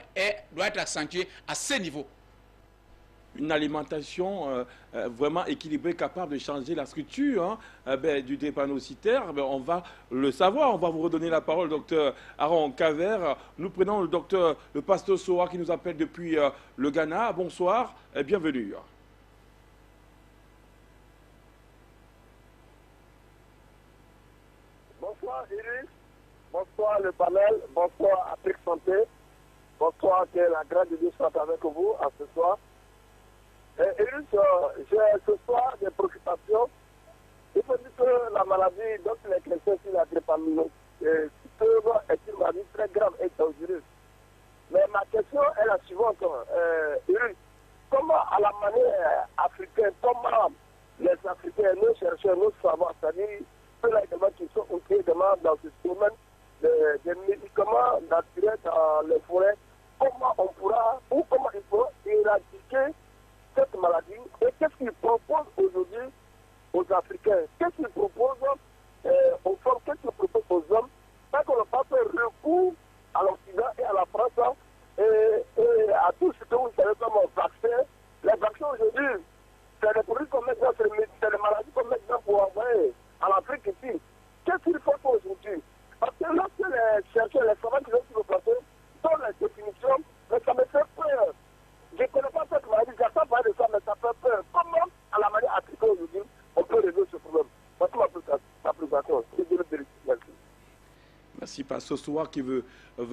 Speaker 7: doit être accentué à ce niveau.
Speaker 1: Une alimentation vraiment équilibrée, capable de changer la structure du drépanocytaire, on va le savoir. On va vous redonner la parole, docteur Aaron Kaver. Nous prenons le pasteur Soa qui nous appelle depuis le Ghana. Bonsoir et bienvenue.
Speaker 8: Bonsoir Iris, bonsoir le panel, bonsoir Afrique Santé, bonsoir, que la grâce de Dieu soit avec vous à ce soir. Iris, j'ai ce soir des préoccupations. Il faut dire que la maladie dont les chrétiens sur la drépanocytose est une maladie très grave et dangereuse. Mais ma question est la suivante. Iris, comment à la manière africaine, comment les Africains, nos chercheurs, nos savoirs, c'est-à-dire ceux qui sont également dans ce domaine des médicaments naturels dans les forêts, comment on pourra, ou comment il faut éradiquer cette maladie et qu'est-ce qu'ils proposent aujourd'hui aux Africains, qu'est-ce qu'ils proposent aux femmes, qu'est-ce qu'ils proposent aux hommes, parce qu'on n'a pas fait recours à l'Occident et à la France et à tout ce que vous savez comme vaccin. Les vaccins aujourd'hui, c'est des produits qu'on met dans, c'est les maladies qu'on met dans pour envoyer à l'Afrique ici. Qu'est-ce qu'il faut aujourd'hui? Parce que lorsque les chercheurs, les savants qui sont sur le plateau donnent les définitions, mais ça me fait peur. Je ne connais pas cette maladie, je n'ai pas parlé de ça, mais ça fait peur. Comment, à la manière africaine aujourd'hui, on peut résoudre ce problème? Voici ma présentation. Merci.
Speaker 1: Merci, Pasteur Soa, qui veut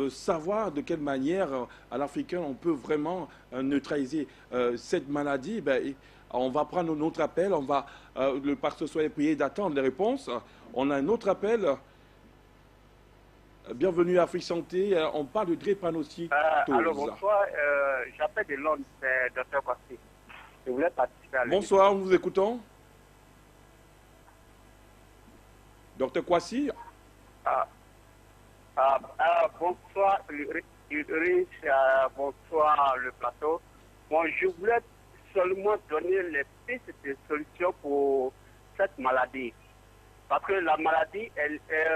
Speaker 1: savoir de quelle manière, à l'Africain, on peut vraiment neutraliser cette maladie. On va prendre notre appel. Le Pasteur Soa est prié d'attendre les réponses. On a un autre appel. Bienvenue à Afrique Santé. On parle de drépanocytose.
Speaker 9: Alors, bonsoir. J'appelle de Londres, c'est Dr. Kwasi. Je voulais participer à l'émission.
Speaker 1: Bonsoir, nous vous écoutons. Dr. Kwasi.
Speaker 9: Bonsoir, Ulrich. Bonsoir, le plateau. Bon, je voulais seulement donner les pistes de solutions pour cette maladie. Parce que la maladie, elle est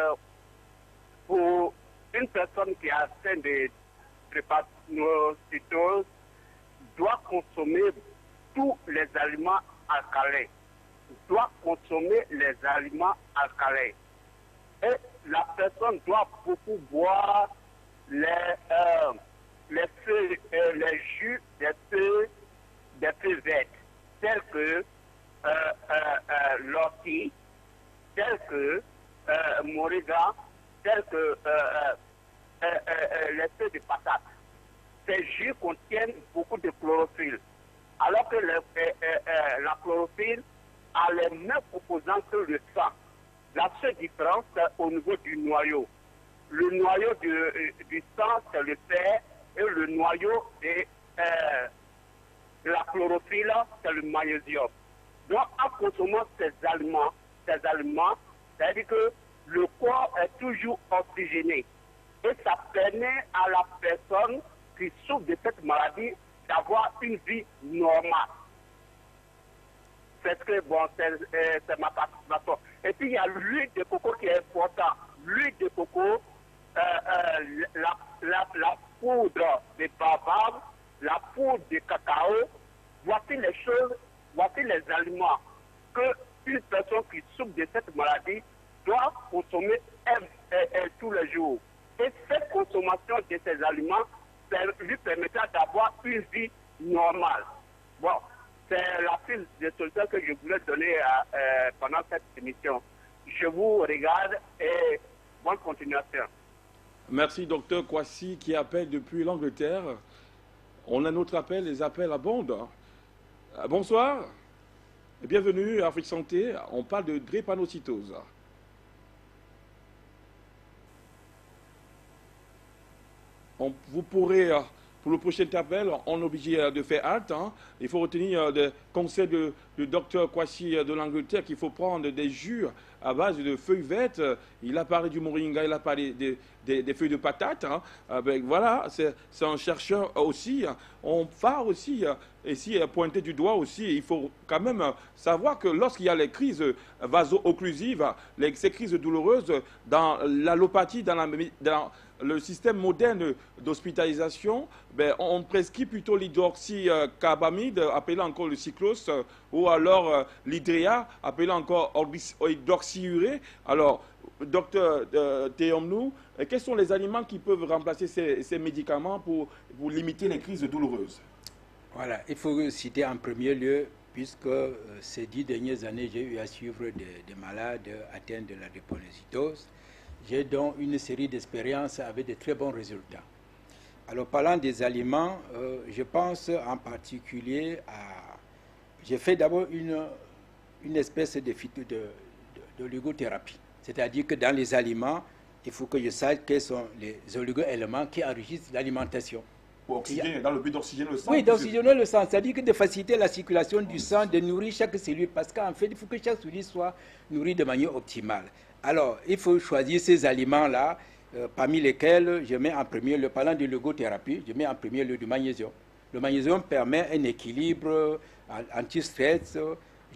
Speaker 9: pour une personne qui a atteint de drépanocytose, doit consommer tous les aliments alcalins. Et la personne doit beaucoup boire les jus des feuilles vertes, tels que l'ortie, tels que moringa, tels que les feuilles de patate. Ces jus contiennent beaucoup de chlorophylle, alors que la chlorophylle a les mêmes composants que le sang. La seule différence, c'est au niveau du noyau. Le noyau du sang, c'est le fer, et le noyau de la chlorophylle, c'est le magnésium. Donc, en consommant ces aliments, c'est-à-dire que le corps est toujours oxygéné. Et ça permet à la personne qui souffre de cette maladie d'avoir une vie normale. C'est que, bon, c'est ma participation. Et puis, il y a l'huile de coco qui est importante. L'huile de coco, la poudre de baobab la poudre de cacao. Voici les choses, voici les aliments que une personne qui souffre de cette maladie doit consommer tous les jours. Et cette consommation de ces aliments lui permettra d'avoir une vie normale. Bon, c'est la piste de solution que je voulais donner pendant cette émission. Je vous regarde et bonne continuation.
Speaker 1: Merci, docteur Kwasi, qui appelle depuis l'Angleterre. On a notre appel, les appels abondent. Bonsoir, bienvenue à Afrique Santé. On parle de drépanocytose. Vous pourrez, pour le prochain appel, on est obligé de faire halte. Il faut retenir des conseils du docteur Kwasi de l'Angleterre qu'il faut prendre des jus à base de feuilles vertes. Il a parlé du moringa, il a parlé des feuilles de patate. Voilà, c'est un chercheur aussi. On va aussi, ici, pointer du doigt aussi. Il faut quand même savoir que lorsqu'il y a les crises vaso-occlusives, ces crises douloureuses, dans l'allopathie, dans le système moderne d'hospitalisation, on prescrit plutôt l'hydroxycarbamide, appelé encore le cyclose, ou alors l'hydréa, appelé encore hydroxyurée. Alors, docteur Théomnou, quels sont les aliments qui peuvent remplacer ces médicaments pour limiter les crises douloureuses?
Speaker 4: Voilà, il faut citer en premier lieu, puisque ces 10 dernières années, j'ai eu à suivre des malades atteints de la drépanocytose. J'ai donc une série d'expériences avec de très bons résultats. Alors, parlant des aliments, je pense en particulier à... J'ai fait d'abord une espèce de oligothérapie. C'est-à-dire que dans les aliments, il faut que je sache quels sont les oligo-éléments qui enrichissent l'alimentation.
Speaker 1: Pour oxygéner, dans le but d'oxygéner le sang.
Speaker 4: Oui, d'oxygéner le sang. C'est-à-dire que de faciliter la circulation du sang, de nourrir chaque cellule. Parce qu'en fait, il faut que chaque cellule soit nourrie de manière optimale. Alors, il faut choisir ces aliments-là, parmi lesquels je mets en premier lieu, parlant de l'oligothérapie, je mets en premier lieu du magnésium. Le magnésium permet un équilibre anti-stress.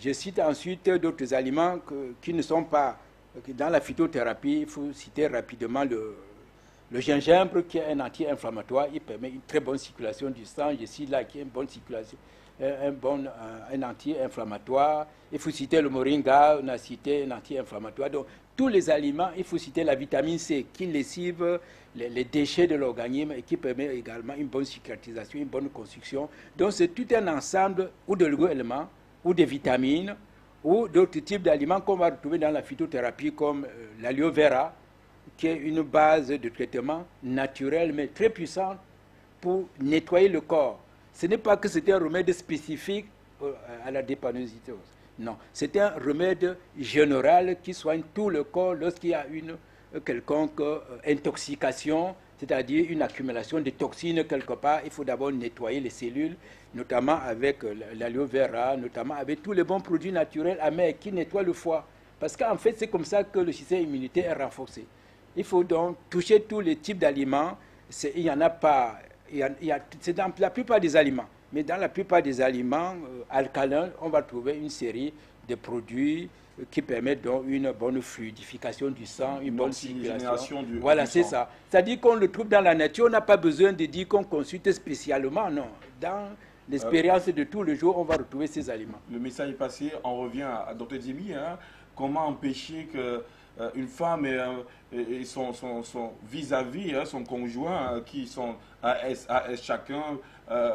Speaker 4: Je cite ensuite d'autres aliments qui ne sont pas... Dans la phytothérapie, il faut citer rapidement le gingembre, qui est un anti-inflammatoire. Il permet une très bonne circulation du sang. Je cite là qui est une bonne circulation, un anti-inflammatoire. Il faut citer le moringa, on a cité un anti-inflammatoire. Donc, tous les aliments, il faut citer la vitamine C qui lessive les déchets de l'organisme et qui permet également une bonne cicatrisation, une bonne construction. Donc, c'est tout un ensemble ou de oligo-éléments ou de vitamines ou d'autres types d'aliments qu'on va retrouver dans la phytothérapie comme l'aloe vera, qui est une base de traitement naturel mais très puissante pour nettoyer le corps. Ce n'est pas que c'est un remède spécifique à la drépanocytose. Non, c'est un remède général qui soigne tout le corps lorsqu'il y a une quelconque intoxication, c'est-à-dire une accumulation de toxines quelque part. Il faut d'abord nettoyer les cellules, notamment avec l'aloe vera, notamment avec tous les bons produits naturels amers qui nettoient le foie. Parce qu'en fait, c'est comme ça que le système immunitaire est renforcé. Il faut donc toucher tous les types d'aliments. Il n'y en a pas, c'est dans la plupart des aliments. Mais dans la plupart des aliments alcalins, on va trouver une série de produits qui permettent donc une bonne fluidification du sang, une bonne circulation. Voilà, c'est ça. C'est-à-dire qu'on le trouve dans la nature, on n'a pas besoin de dire qu'on consulte spécialement, non. Dans l'expérience de tous les jours, on va retrouver ces aliments.
Speaker 1: Le message est passé, on revient à Dr Djimi. Comment empêcher qu'une femme et son vis-à-vis, son conjoint, qui sont AS chacun,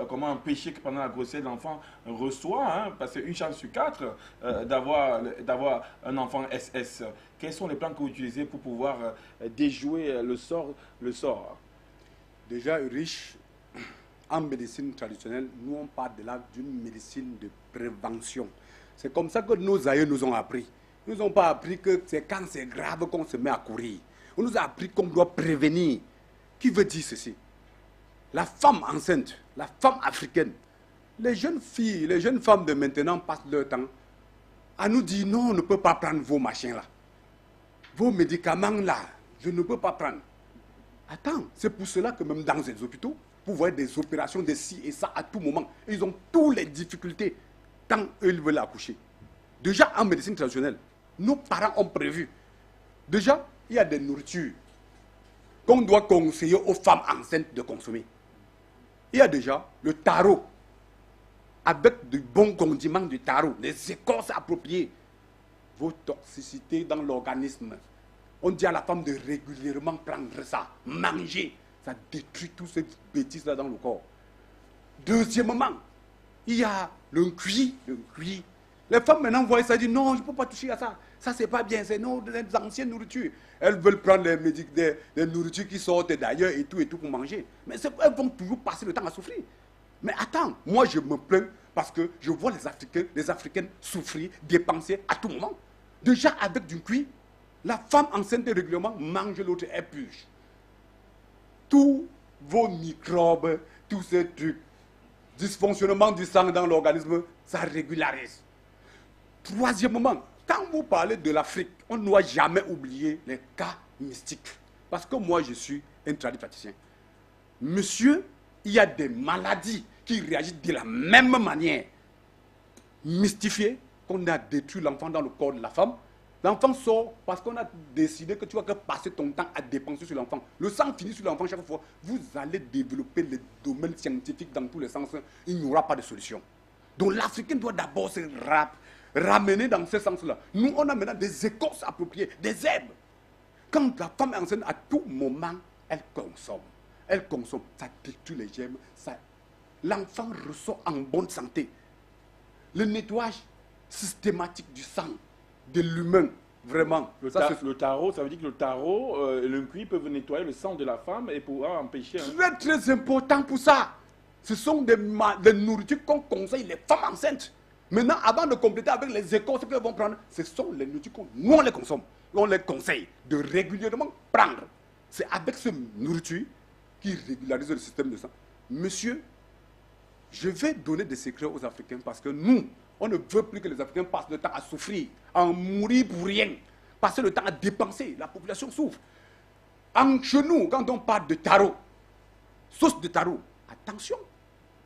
Speaker 1: comment empêcher que pendant la grossesse, l'enfant reçoit, parce que une chance sur 4 d'avoir un enfant SS. Quels sont les plans que vous utilisez pour pouvoir déjouer le sort?
Speaker 5: Déjà, riche en médecine traditionnelle, nous on parle d'une médecine de prévention. C'est comme ça que nos aïeux nous ont appris. Ils ne nous ont pas appris que c'est quand c'est grave qu'on se met à courir. On nous a appris qu'on doit prévenir. Qui veut dire ceci? La femme enceinte, la femme africaine, les jeunes filles, les jeunes femmes de maintenant passent leur temps à nous dire non, on ne peut pas prendre vos machins là. Vos médicaments là, je ne peux pas prendre. Attends, c'est pour cela que même dans les hôpitaux, vous voyez des opérations de ci et ça à tout moment. Ils ont toutes les difficultés tant eux ils veulent accoucher. Déjà en médecine traditionnelle, nos parents ont prévu. Déjà, il y a des nourritures qu'on doit conseiller aux femmes enceintes de consommer. Il y a déjà le tarot, avec du bon condiment du tarot, les écorces appropriées, vos toxicités dans l'organisme. On dit à la femme de régulièrement prendre ça, manger. Ça détruit toutes ces bêtises-là dans le corps. Deuxièmement, il y a le cuit. Les femmes maintenant voient ça et disent non, je ne peux pas toucher à ça. Ça, c'est pas bien, c'est des anciennes nourritures. Elles veulent prendre des nourritures qui sortent d'ailleurs et tout pour manger. Mais elles vont toujours passer le temps à souffrir. Mais attends, moi je me plains parce que je vois les Africaines souffrir, dépenser à tout moment. Déjà avec du cuit, la femme enceinte régulièrement mange l'autre épluche. Tous vos microbes, tous ces trucs, dysfonctionnement du sang dans l'organisme, ça régularise. Troisièmement, quand vous parlez de l'Afrique, on ne doit jamais oublier les cas mystiques. Parce que moi, je suis un tradipraticien. Monsieur, il y a des maladies qui réagissent de la même manière. Mystifié, qu'on a détruit l'enfant dans le corps de la femme. L'enfant sort parce qu'on a décidé que tu vas passer ton temps à dépenser sur l'enfant. Le sang finit sur l'enfant chaque fois. Vous allez développer les domaines scientifiques dans tous les sens. Il n'y aura pas de solution. Donc l'Africain doit d'abord se ramener dans ce sens-là. Nous, on a maintenant des écorces appropriées, des herbes. Quand la femme est enceinte, à tout moment, elle consomme. Elle consomme. Ça détruit les germes. L'enfant ressort en bonne santé. Le nettoyage systématique du sang de l'humain, vraiment.
Speaker 1: Le tarot, ça veut dire que le tarot et le cuit peuvent nettoyer le sang de la femme et pouvoir empêcher...
Speaker 5: Très, très important pour ça. Ce sont des nourritures qu'on conseille les femmes enceintes. Maintenant, avant de compléter avec les écorces qu'elles vont prendre, ce sont les nourritures que nous, on les consomme. On les conseille de régulièrement prendre. C'est avec ces nourritures qui régularisent le système de sang. Monsieur, je vais donner des secrets aux Africains parce que nous, on ne veut plus que les Africains passent le temps à souffrir, à mourir pour rien, passer le temps à dépenser. La population souffre. Chez nous, quand on parle de tarot, sauce de tarot, attention,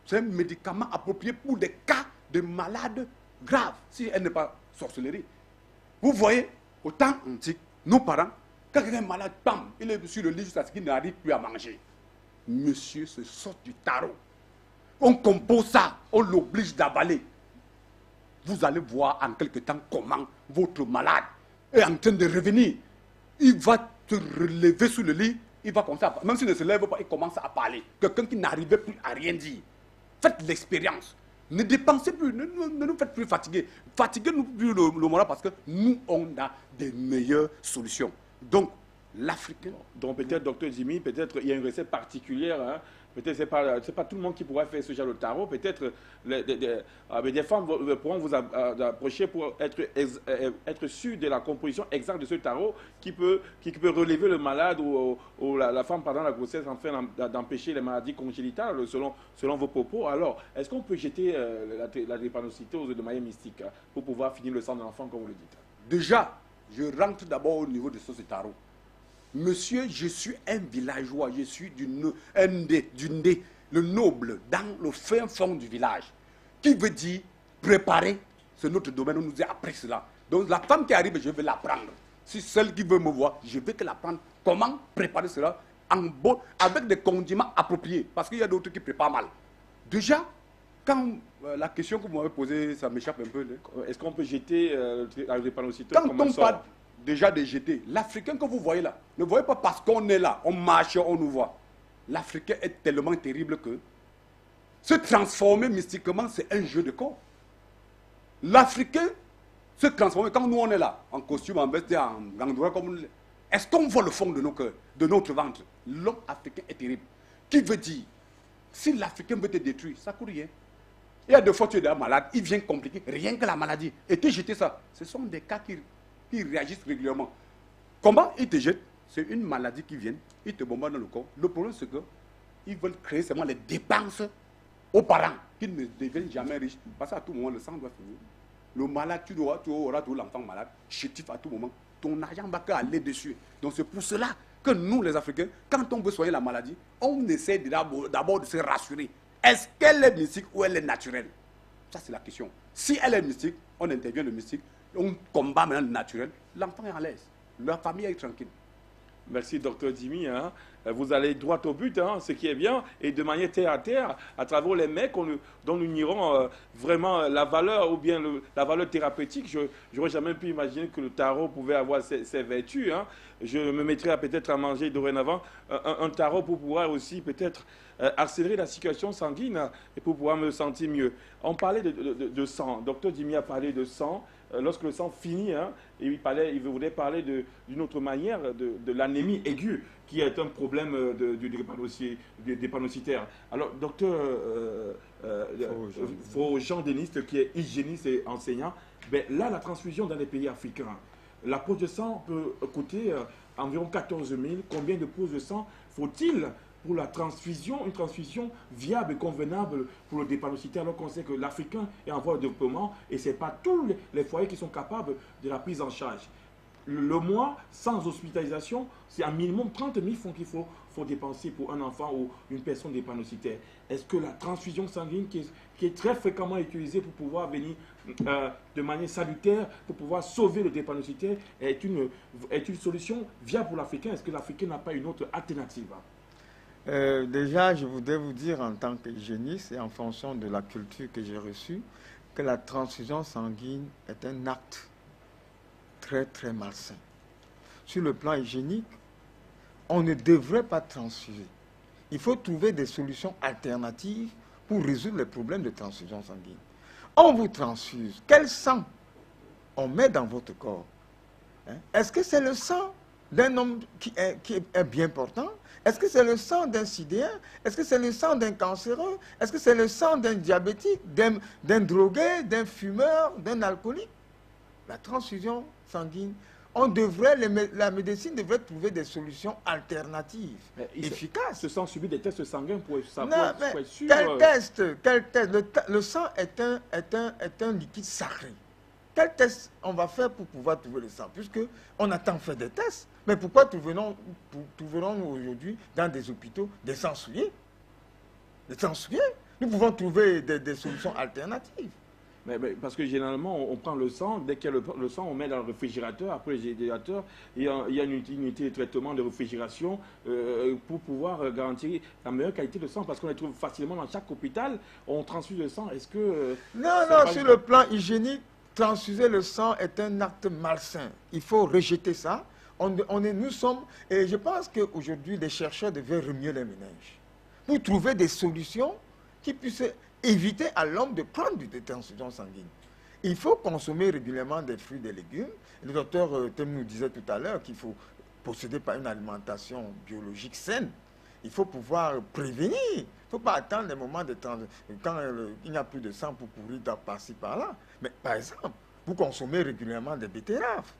Speaker 5: c'est un médicament approprié pour des cas de malades graves, si elle n'est pas sorcellerie. Vous voyez, au temps antique, nos parents, quand quelqu'un est malade, bam, il est sur le lit jusqu'à ce qu'il n'arrive plus à manger. Monsieur se sort du tarot. On compose ça, on l'oblige d'avaler. Vous allez voir en quelque temps comment votre malade est en train de revenir. Il va se relever sur le lit, il va commencer à, même s'il ne se lève pas, il commence à parler. Quelqu'un qui n'arrivait plus à rien dire. Faites l'expérience. Ne dépensez plus, ne nous faites plus fatiguer. Fatiguez-nous plus le moral parce que nous, on a des meilleures solutions. Donc, l'Africain...
Speaker 1: Donc peut-être, docteur Jimmy, peut-être il y a une recette particulière, hein. Peut-être ce n'est pas tout le monde qui pourra faire ce genre de tarot. Peut-être des femmes pourront vous approcher pour être sûr de la composition exacte de ce tarot qui peut relever le malade ou la femme pendant la grossesse afin d'empêcher les maladies congénitales selon vos propos. Alors, est-ce qu'on peut jeter la drépanocytose de manière mystique pour pouvoir finir le sang de l'enfant comme vous le dites?
Speaker 5: Déjà, je rentre d'abord au niveau de ce tarot. Monsieur, je suis un villageois, je suis le noble dans le fin fond du village. Qui veut dire préparer, c'est notre domaine, on nous a appris cela. Donc la femme qui arrive, je vais la prendre. Si celle qui veut me voir, je vais que la prendre. Comment préparer cela avec des condiments appropriés, parce qu'il y a d'autres qui préparent mal. Déjà, quand la question que vous m'avez posée, ça m'échappe un peu.
Speaker 1: Est-ce qu'on peut jeter la drépanocytose?
Speaker 5: Quand on parle déjà de jeter, l'Africain que vous voyez là, ne voyez pas parce qu'on est là, on marche, on nous voit. L'Africain est tellement terrible que se transformer mystiquement, c'est un jeu de corps. L'Africain se transformer, quand nous on est là, en costume, en veste, en endroit comme... Est-ce qu'on voit le fond de nos cœurs, de notre ventre? L'homme africain est terrible. Qui veut dire, si l'Africain veut te détruire, ça coûte rien. Il y a des fois tu es déjà malade, il vient compliquer, rien que la maladie. Et te jeter ça, ce sont des cas qui réagissent régulièrement. Comment ils te jettent? C'est une maladie qui vient, ils te bombardent dans le corps. Le problème, c'est qu'ils veulent créer seulement les dépenses aux parents, qui ne deviennent jamais riches. Parce qu'à tout moment, le sang doit finir. Le malade, tu auras tout l'enfant malade, chétif à tout moment. Ton argent va aller dessus. Donc c'est pour cela que nous, les Africains, quand on veut soigner la maladie, on essaie d'abord de se rassurer. Est-ce qu'elle est mystique ou elle est naturelle? Ça, c'est la question. Si elle est mystique, on intervient le mystique. On combat maintenant le naturel, l'enfant est à l'aise, la famille est tranquille.
Speaker 1: Merci, docteur Jimmy. Hein. vous allez droit au but, hein, ce qui est bien, et de manière terre à terre, à travers les mecs dont nous nierons vraiment la valeur ou bien la valeur thérapeutique. Je n'aurais jamais pu imaginer que le tarot pouvait avoir ces vertus. Hein. Je me mettrais peut-être à manger dorénavant un tarot pour pouvoir aussi peut-être accélérer la situation sanguine et pour pouvoir me sentir mieux. On parlait de sang. Docteur Dimi a parlé de sang. Lorsque le sang finit, hein, il voulait parler d'une autre manière de l'anémie aiguë, qui est un problème du drépanocytaire. Alors, docteur Jean-Denis, qui est hygiéniste et enseignant, ben, là, la transfusion dans les pays africains, la pose de sang peut coûter environ 14 000. Combien de poses de sang faut-il pour la transfusion, une transfusion viable et convenable pour le drépanocytaire, alors qu'on sait que l'Africain est en voie de développement et ce n'est pas tous les foyers qui sont capables de la prise en charge. Le mois, sans hospitalisation, c'est un minimum 30 000 francs qu'il faut dépenser pour un enfant ou une personne drépanocytaire. Est-ce que la transfusion sanguine, qui est très fréquemment utilisée pour pouvoir venir de manière salutaire, pour pouvoir sauver le drépanocytaire, est une solution viable pour l'Africain? Est-ce que l'Africain n'a pas une autre alternative?
Speaker 3: Déjà, je voudrais vous dire en tant qu'hygiéniste et en fonction de la culture que j'ai reçue, que la transfusion sanguine est un acte très très malsain. Sur le plan hygiénique, on ne devrait pas transfuser. Il faut trouver des solutions alternatives pour résoudre les problèmes de transfusion sanguine. On vous transfuse, quel sang on met dans votre corps? Est-ce que c'est le sang d'un homme qui est bien portant? Est-ce que c'est le sang d'un sidéen? Est-ce que c'est le sang d'un cancéreux? Est-ce que c'est le sang d'un diabétique, d'un drogué, d'un fumeur, d'un alcoolique? La transfusion sanguine, la médecine devrait trouver des solutions alternatives, efficaces.
Speaker 1: Ce sang subit des tests sanguins pour savoir, pour être sûr.
Speaker 3: Quel test? Le sang est un liquide sacré. Quel test on va faire pour pouvoir trouver le sang? Puisqu'on a tant fait des tests. Mais pourquoi trouverons-nous aujourd'hui dans des hôpitaux des sangs souillés? Des sangs souillés? Nous pouvons trouver des solutions alternatives.
Speaker 1: Mais parce que généralement, on prend le sang, dès qu'il y a le sang, on met dans le réfrigérateur. Après le réfrigérateur, il y a une unité de traitement de réfrigération pour pouvoir garantir la meilleure qualité de sang. Parce qu'on les trouve facilement dans chaque hôpital. On transfuse le sang. Est-ce que...
Speaker 3: Non, sur le plan hygiénique, transfuser le sang est un acte malsain. Il faut rejeter ça. Nous sommes... Et je pense qu'aujourd'hui, les chercheurs devaient remuer les méninges pour trouver des solutions qui puissent éviter à l'homme de prendre des transfusions sanguines. Il faut consommer régulièrement des fruits et des légumes. Le docteur Tem nous disait tout à l'heure qu'il faut posséder par une alimentation biologique saine. Il faut pouvoir prévenir. Il ne faut pas attendre les moments de quand il n'y a plus de sang pour courir par-ci, par-là. Mais par exemple, vous consommez régulièrement des betteraves.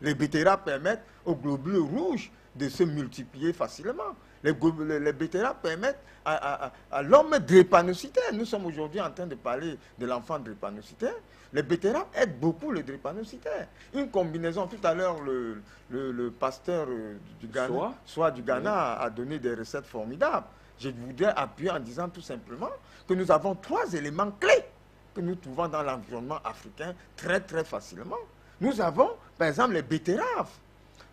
Speaker 3: Les betteraves permettent aux globules rouges de se multiplier facilement. Les betteraves permettent à l'homme drépanocytaire. Nous sommes aujourd'hui en train de parler de l'enfant drépanocytaire. Les betteraves aident beaucoup le drépanocytaire. Une combinaison, tout à l'heure, le pasteur du Ghana a donné des recettes formidables. Je voudrais appuyer en disant tout simplement que nous avons 3 éléments clés que nous trouvons dans l'environnement africain très très facilement. Nous avons, par exemple, les betteraves.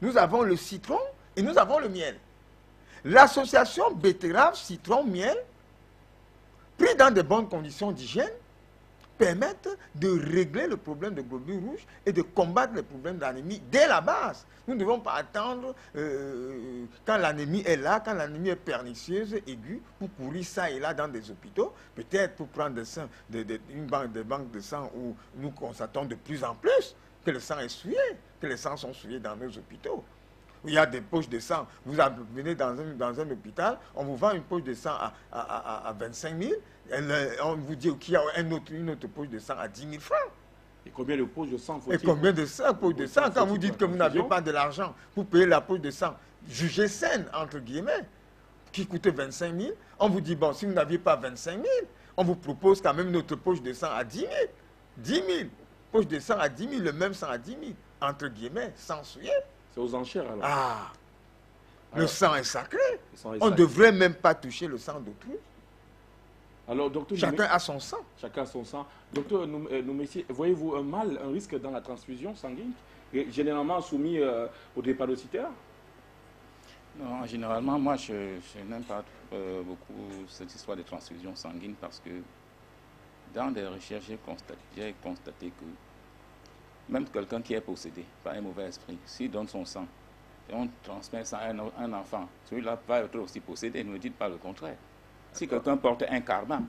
Speaker 3: Nous avons le citron et nous avons le miel. L'association betterave-citron-miel, pris dans de bonnes conditions d'hygiène, permettent de régler le problème de globules rouges et de combattre les problèmes d'anémie dès la base. Nous ne devons pas attendre quand l'anémie est là, quand l'anémie est pernicieuse, aiguë, pour courir ça et là dans des hôpitaux, peut-être pour prendre des banques de sang où nous constatons de plus en plus que le sang est souillé, que les sangs sont souillés dans nos hôpitaux. Il y a des poches de sang. Vous venez dans un hôpital, on vous vend une poche de sang à 25 000, on vous dit qu'il y a une autre poche de sang à 10 000 francs.
Speaker 1: Et combien de poches de sang faut-il?
Speaker 3: Et combien de poches de sang quand vous dites que vous n'avez pas de l'argent pour payer la poche de sang jugée saine, entre guillemets, qui coûte 25 000, on vous dit, bon, si vous n'aviez pas 25 000, on vous propose quand même notre poche de sang à 10 000. 10 000. Poche de sang à 10 000, le même sang à 10 000. Entre guillemets, sans souiller.
Speaker 1: C'est aux enchères alors.
Speaker 3: Le sang est sacré. On ne devrait même pas toucher le sang d'autrui.
Speaker 1: Alors, docteur,
Speaker 3: chacun a son sang.
Speaker 1: Chacun a son sang. Docteur Noumessi, voyez-vous un risque dans la transfusion sanguine, généralement soumis au drépanocytaire?
Speaker 2: Non, généralement, moi, je n'aime pas beaucoup cette histoire de transfusion sanguine parce que dans des recherches, j'ai constaté que même quelqu'un qui est possédé par un mauvais esprit, s'il donne son sang et on transmet ça à un enfant, celui-là va être aussi possédé, ne me dites pas le contraire. Si quelqu'un porte un karma,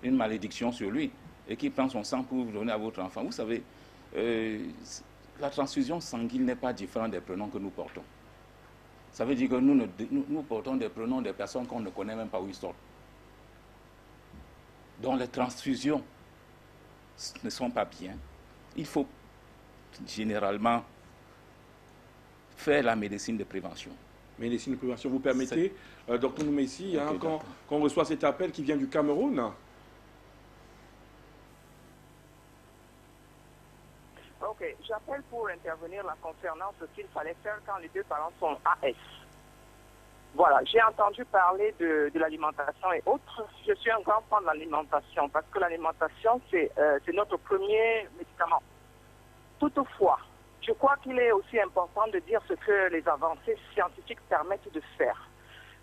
Speaker 2: une malédiction sur lui, et qui prend son sang pour donner à votre enfant, vous savez, la transfusion sanguine n'est pas différente des prénoms que nous portons. Ça veut dire que nous portons des prénoms des personnes qu'on ne connaît même pas où ils sortent. Donc les transfusions ne sont pas bien. Il faut généralement faire la médecine de prévention.
Speaker 1: Médecine de prévention, vous permettez, Dr Noumessi,
Speaker 2: Okay,
Speaker 1: quand on reçoit cet appel qui vient du Cameroun.
Speaker 10: Ok, j'appelle pour intervenir là concernant ce qu'il fallait faire quand les deux parents sont AS. Voilà, j'ai entendu parler de l'alimentation et autres. Je suis un grand fan de l'alimentation parce que l'alimentation, c'est notre premier médicament. Toutefois, je crois qu'il est aussi important de dire ce que les avancées scientifiques permettent de faire.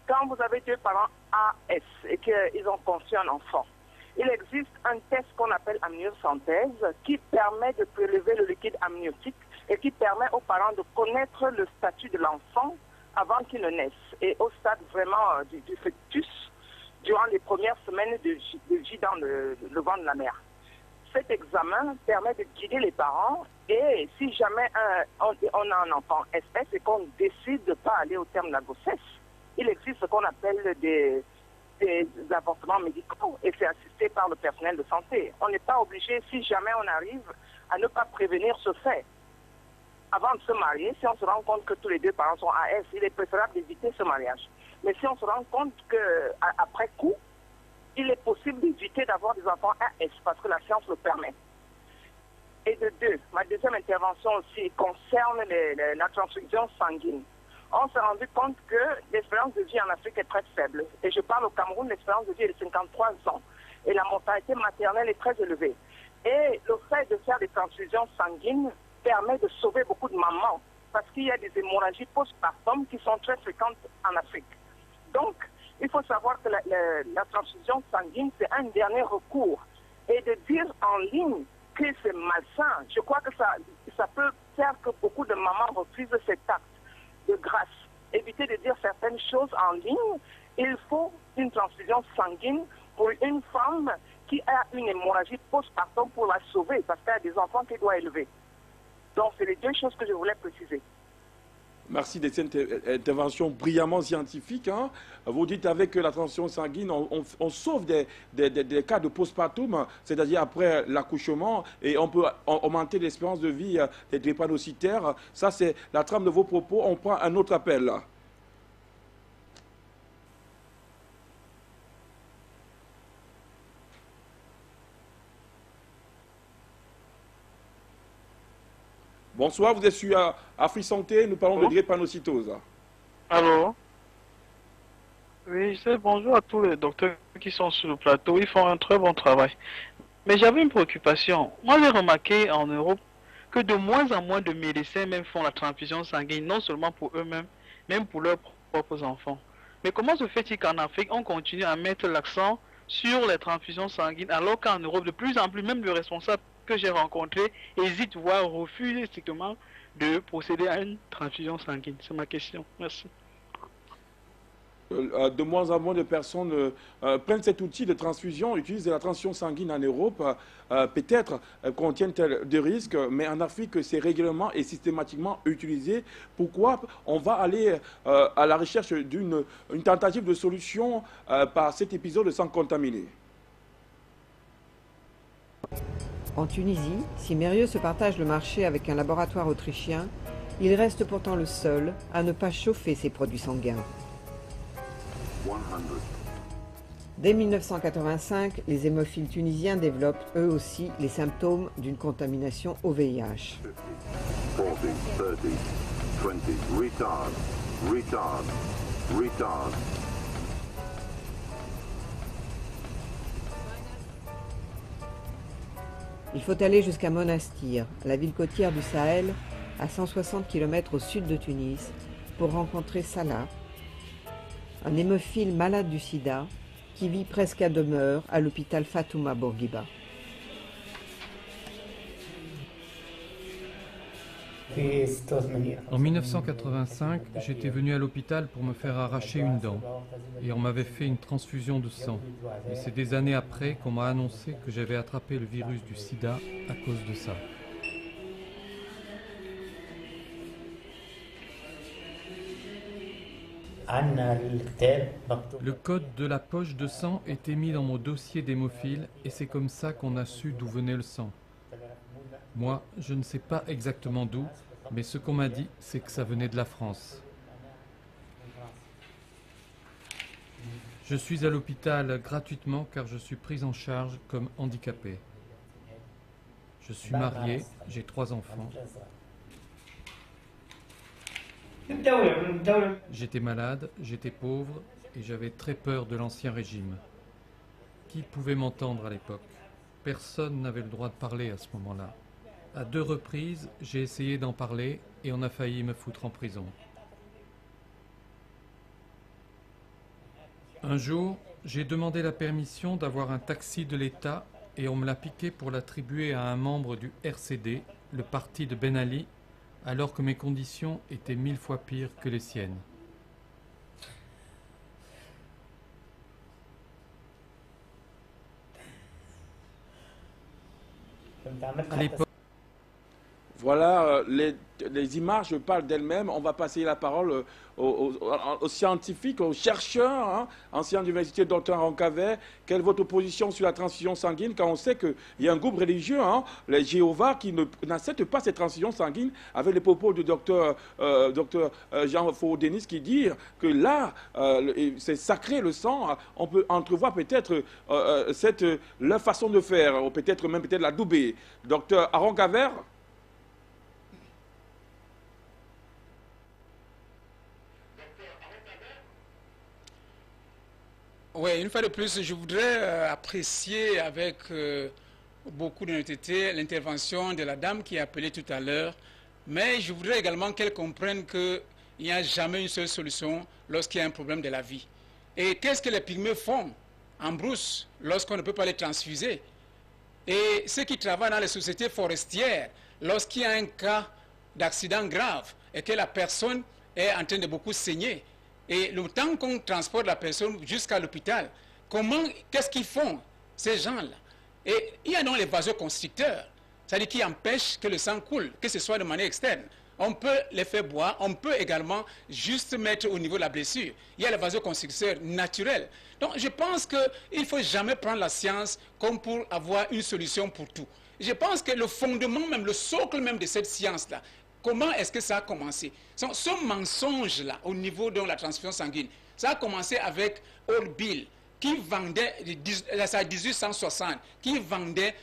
Speaker 10: Quand vous avez deux parents AS et qu'ils ont conçu un enfant, il existe un test qu'on appelle amniosynthèse qui permet de prélever le liquide amniotique et qui permet aux parents de connaître le statut de l'enfant avant qu'il ne naisse et au stade vraiment du fœtus durant les premières semaines de vie dans le ventre de la mère. Cet examen permet de guider les parents et si jamais on a un enfant espèce et qu'on décide de ne pas aller au terme de la grossesse, il existe ce qu'on appelle des avortements médicaux et c'est assisté par le personnel de santé. On n'est pas obligé, si jamais on arrive à ne pas prévenir ce fait, avant de se marier, si on se rend compte que tous les deux parents sont AS, il est préférable d'éviter ce mariage. Mais si on se rend compte qu'après coup, il est possible d'éviter d'avoir des enfants AS parce que la science le permet. Et de deux, ma deuxième intervention aussi concerne la transfusion sanguine. On s'est rendu compte que l'espérance de vie en Afrique est très faible. Et je parle au Cameroun, l'espérance de vie est de 53 ans. Et la mortalité maternelle est très élevée. Et le fait de faire des transfusions sanguines permet de sauver beaucoup de mamans. Parce qu'il y a des hémorragies postpartum qui sont très fréquentes en Afrique. Donc, il faut savoir que la transfusion sanguine, c'est un dernier recours. Et de dire en ligne que c'est malsain, je crois que ça peut faire que beaucoup de mamans refusent cet acte de grâce. Éviter de dire certaines choses en ligne. Il faut une transfusion sanguine pour une femme qui a une hémorragie postpartum pour la sauver parce qu'elle a des enfants qu'elle doit élever. Donc, c'est les deux choses que je voulais préciser.
Speaker 1: Merci de cette intervention brillamment scientifique. Hein. Vous dites avec la transfusion sanguine, on sauve des cas de postpartum, c'est-à-dire après l'accouchement, et on peut augmenter l'espérance de vie des drépanocytaires. Ça, c'est la trame de vos propos. On prend un autre appel. Bonsoir, vous êtes sur Afrique Santé, nous parlons de drépanocytose.
Speaker 11: Allô? Oui, je sais, bonjour à tous les docteurs qui sont sur le plateau, ils font un très bon travail. Mais j'avais une préoccupation. Moi, j'ai remarqué en Europe que de moins en moins de médecins même font la transfusion sanguine, non seulement pour eux-mêmes, même pour leurs propres enfants. Mais comment se fait-il qu'en Afrique, on continue à mettre l'accent sur les transfusions sanguines, alors qu'en Europe, de plus en plus, même les responsables que j'ai rencontrés hésitent, voire refusent strictement de procéder à une transfusion sanguine? C'est ma question. Merci.
Speaker 1: De moins en moins de personnes prennent cet outil de transfusion, utilisent la transfusion sanguine en Europe. Peut-être contient-elle des risques, mais en Afrique, c'est régulièrement et systématiquement utilisé. Pourquoi on va aller à la recherche d'une tentative de solution par cet épisode sans contaminer?
Speaker 12: En Tunisie, si Mérieux se partage le marché avec un laboratoire autrichien, il reste pourtant le seul à ne pas chauffer ses produits sanguins. Dès 1985, les hémophiles tunisiens développent eux aussi les symptômes d'une contamination au VIH.
Speaker 13: 40, 30, 20, retard.
Speaker 12: Il faut aller jusqu'à Monastir, la ville côtière du Sahel, à 160 km au sud de Tunis, pour rencontrer Salah, un hémophile malade du sida qui vit presque à demeure à l'hôpital Fatouma Bourguiba.
Speaker 14: En 1985, j'étais venu à l'hôpital pour me faire arracher une dent et on m'avait fait une transfusion de sang. Et c'est des années après qu'on m'a annoncé que j'avais attrapé le virus du sida à cause de ça. Le code de la poche de sang était mis dans mon dossier d'hémophile et c'est comme ça qu'on a su d'où venait le sang. Moi, je ne sais pas exactement d'où, mais ce qu'on m'a dit, c'est que ça venait de la France. Je suis à l'hôpital gratuitement car je suis prise en charge comme handicapée. Je suis marié, j'ai 3 enfants. J'étais malade, j'étais pauvre et j'avais très peur de l'ancien régime. Qui pouvait m'entendre à l'époque? Personne n'avait le droit de parler à ce moment-là. À 2 reprises, j'ai essayé d'en parler et on a failli me foutre en prison. Un jour, j'ai demandé la permission d'avoir un taxi de l'État et on me l'a piqué pour l'attribuer à un membre du RCD, le parti de Ben Ali, alors que mes conditions étaient 1000 fois pires que les siennes. À l'époque,
Speaker 1: voilà, les images parlent d'elles-mêmes. On va passer la parole aux scientifiques, aux chercheurs, hein, ancien de l'université Dr Roncaver. Quelle est votre position sur la transfusion sanguine? Quand on sait qu'il y a un groupe religieux, hein, les Jéhovah, qui n'acceptent pas cette transfusion sanguine, avec les propos du docteur Jean Faux-Denis qui dit que là, c'est sacré le sang. On peut entrevoir peut-être leur façon de faire, ou peut-être même la douber. Docteur Roncaver.
Speaker 7: Oui, une fois de plus, je voudrais apprécier avec beaucoup d'honnêteté l'intervention de la dame qui a appelé tout à l'heure, mais je voudrais également qu'elle comprenne qu'il n'y a jamais une seule solution lorsqu'il y a un problème de la vie. Et qu'est-ce que les pygmées font en brousse lorsqu'on ne peut pas les transfuser? Et ceux qui travaillent dans les sociétés forestières, lorsqu'il y a un cas d'accident grave et que la personne est en train de beaucoup saigner, et le temps qu'on transporte la personne jusqu'à l'hôpital, qu'est-ce qu'ils font, ces gens-là? Et il y a donc les vasoconstricteurs, c'est-à-dire qui empêchent que le sang coule, que ce soit de manière externe. On peut les faire boire, on peut également juste mettre au niveau de la blessure. Il y a les vasoconstricteurs naturels. Donc je pense qu'il ne faut jamais prendre la science comme pour avoir une solution pour tout. Je pense que le fondement même, le socle même de cette science-là, comment est-ce que ça a commencé? Ce mensonge-là, au niveau de la transfusion sanguine, ça a commencé avec Old Bill, qui vendait, ça 1860, qui vendait,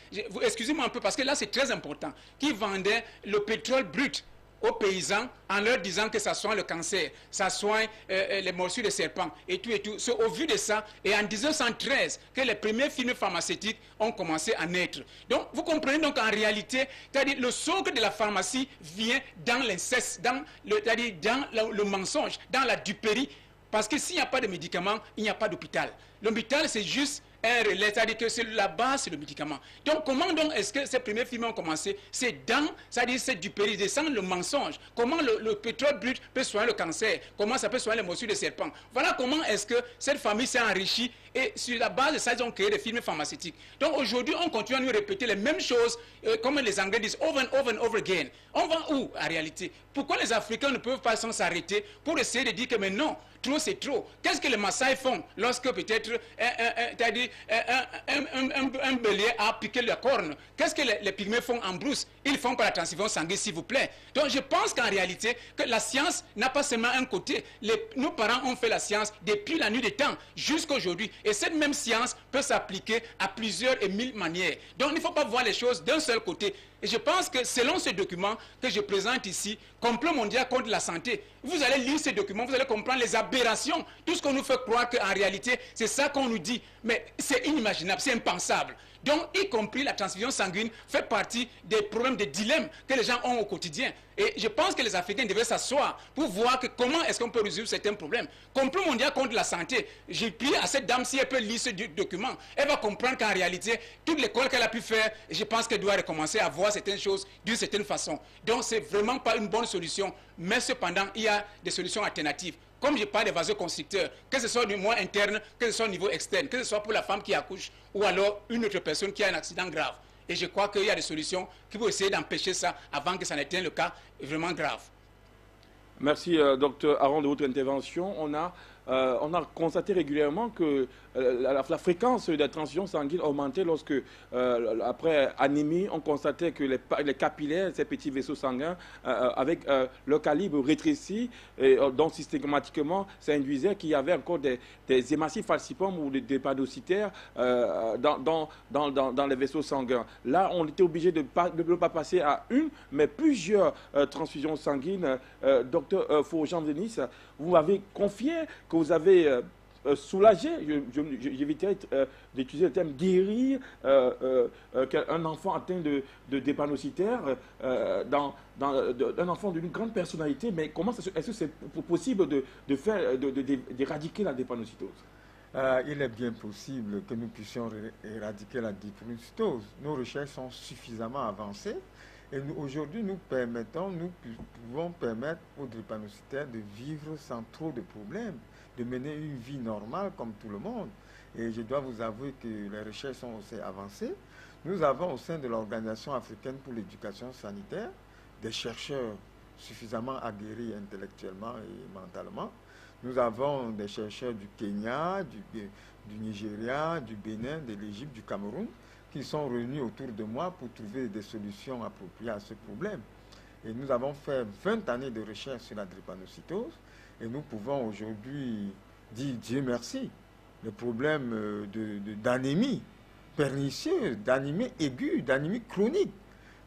Speaker 7: excusez-moi un peu parce que là c'est très important, qui vendait le pétrole brut aux paysans en leur disant que ça soigne le cancer, ça soigne les morsures de serpents et tout et tout. C'est au vu de ça, et en 1913, que les premières firmes pharmaceutiques ont commencé à naître. Donc, vous comprenez donc en réalité, c'est-à-dire le socle de la pharmacie vient dans l'inceste, dans le mensonge, dans la duperie, parce que s'il n'y a pas de médicaments, il n'y a pas d'hôpital. L'hôpital, c'est juste un relais, c'est-à-dire que c'est la base, c'est le médicament. Donc, comment donc est-ce que ces premiers films ont commencé? C'est dans, c'est-à-dire c'est du péridescend, le mensonge. Comment le pétrole brut peut soigner le cancer? Comment ça peut soigner les morsures de serpents? Voilà comment est-ce que cette famille s'est enrichie et sur la base de ça, ils ont créé des films pharmaceutiques. Donc, aujourd'hui, on continue à nous répéter les mêmes choses, comme les Anglais disent, over and over and over again. On va où, en réalité? Pourquoi les Africains ne peuvent pas s'arrêter pour essayer de dire que, mais non, trop c'est trop? Qu'est-ce que les Maasai font lorsque peut-être un bélier a piqué la corne? Qu'est-ce que les pygmées font en brousse? Ils font pas la transfusion sanguine, s'il vous plaît. Donc je pense qu'en réalité, que la science n'a pas seulement un côté. Nos parents ont fait la science depuis la nuit des temps jusqu'à aujourd'hui. Et cette même science peut s'appliquer à plusieurs et mille manières. Donc il ne faut pas voir les choses d'un seul côté. Et je pense que selon ce document que je présente ici, Complot mondial contre la santé, vous allez lire ces documents, vous allez comprendre les aberrations, tout ce qu'on nous fait croire qu'en réalité, c'est ça qu'on nous dit. Mais c'est inimaginable, c'est impensable. Donc, y compris la transfusion sanguine fait partie des problèmes, des dilemmes que les gens ont au quotidien. Et je pense que les Africains devraient s'asseoir pour voir que comment est-ce qu'on peut résoudre certains problèmes. Complot mondial contre la santé, j'ai pris à cette dame, si elle peut lire ce document, elle va comprendre qu'en réalité, toute l'école qu'elle a pu faire, je pense qu'elle doit recommencer à voir certaines choses d'une certaine façon. Donc, c'est vraiment pas une bonne solution, mais cependant, il y a des solutions alternatives. Comme je parle des vasoconstricteurs, que ce soit du moins interne, que ce soit au niveau externe, que ce soit pour la femme qui accouche ou alors une autre personne qui a un accident grave. Et je crois qu'il y a des solutions qui vont essayer d'empêcher ça avant que ça n'atteigne le cas vraiment grave.
Speaker 1: Merci, docteur Aron, de votre intervention. On a constaté régulièrement que la fréquence de la transfusion sanguine augmentait lorsque, après anémie, on constatait que les capillaires, ces petits vaisseaux sanguins, avec leur calibre rétréci, et donc systématiquement, ça induisait qu'il y avait encore des hématies falciformes ou des drépanocytaires dans les vaisseaux sanguins. Là, on était obligé de ne pas passer à une, mais plusieurs transfusions sanguines. Docteur Fougeant-Denis, vous m'avez confié que vous avez soulagé, j'éviterai d'utiliser le terme guérir, un enfant atteint de drépanocytaire, un enfant d'une grande personnalité. Mais comment est-ce que c'est possible d'éradiquer la drépanocytose?
Speaker 3: Il est bien possible que nous puissions éradiquer la drépanocytose. Nos recherches sont suffisamment avancées. Et aujourd'hui, nous pouvons permettre aux drépanocytaires de vivre sans trop de problèmes, de mener une vie normale comme tout le monde. Et je dois vous avouer que les recherches sont aussi avancées. Nous avons au sein de l'Organisation africaine pour l'éducation sanitaire des chercheurs suffisamment aguerris intellectuellement et mentalement. Nous avons des chercheurs du Kenya, du Nigeria, du Bénin, de l'Égypte, du Cameroun, qui sont réunis autour de moi pour trouver des solutions appropriées à ce problème. Et nous avons fait 20 années de recherche sur la drépanocytose et nous pouvons aujourd'hui dire Dieu merci. Le problème d'anémie pernicieuse, d'anémie aiguë, d'anémie chronique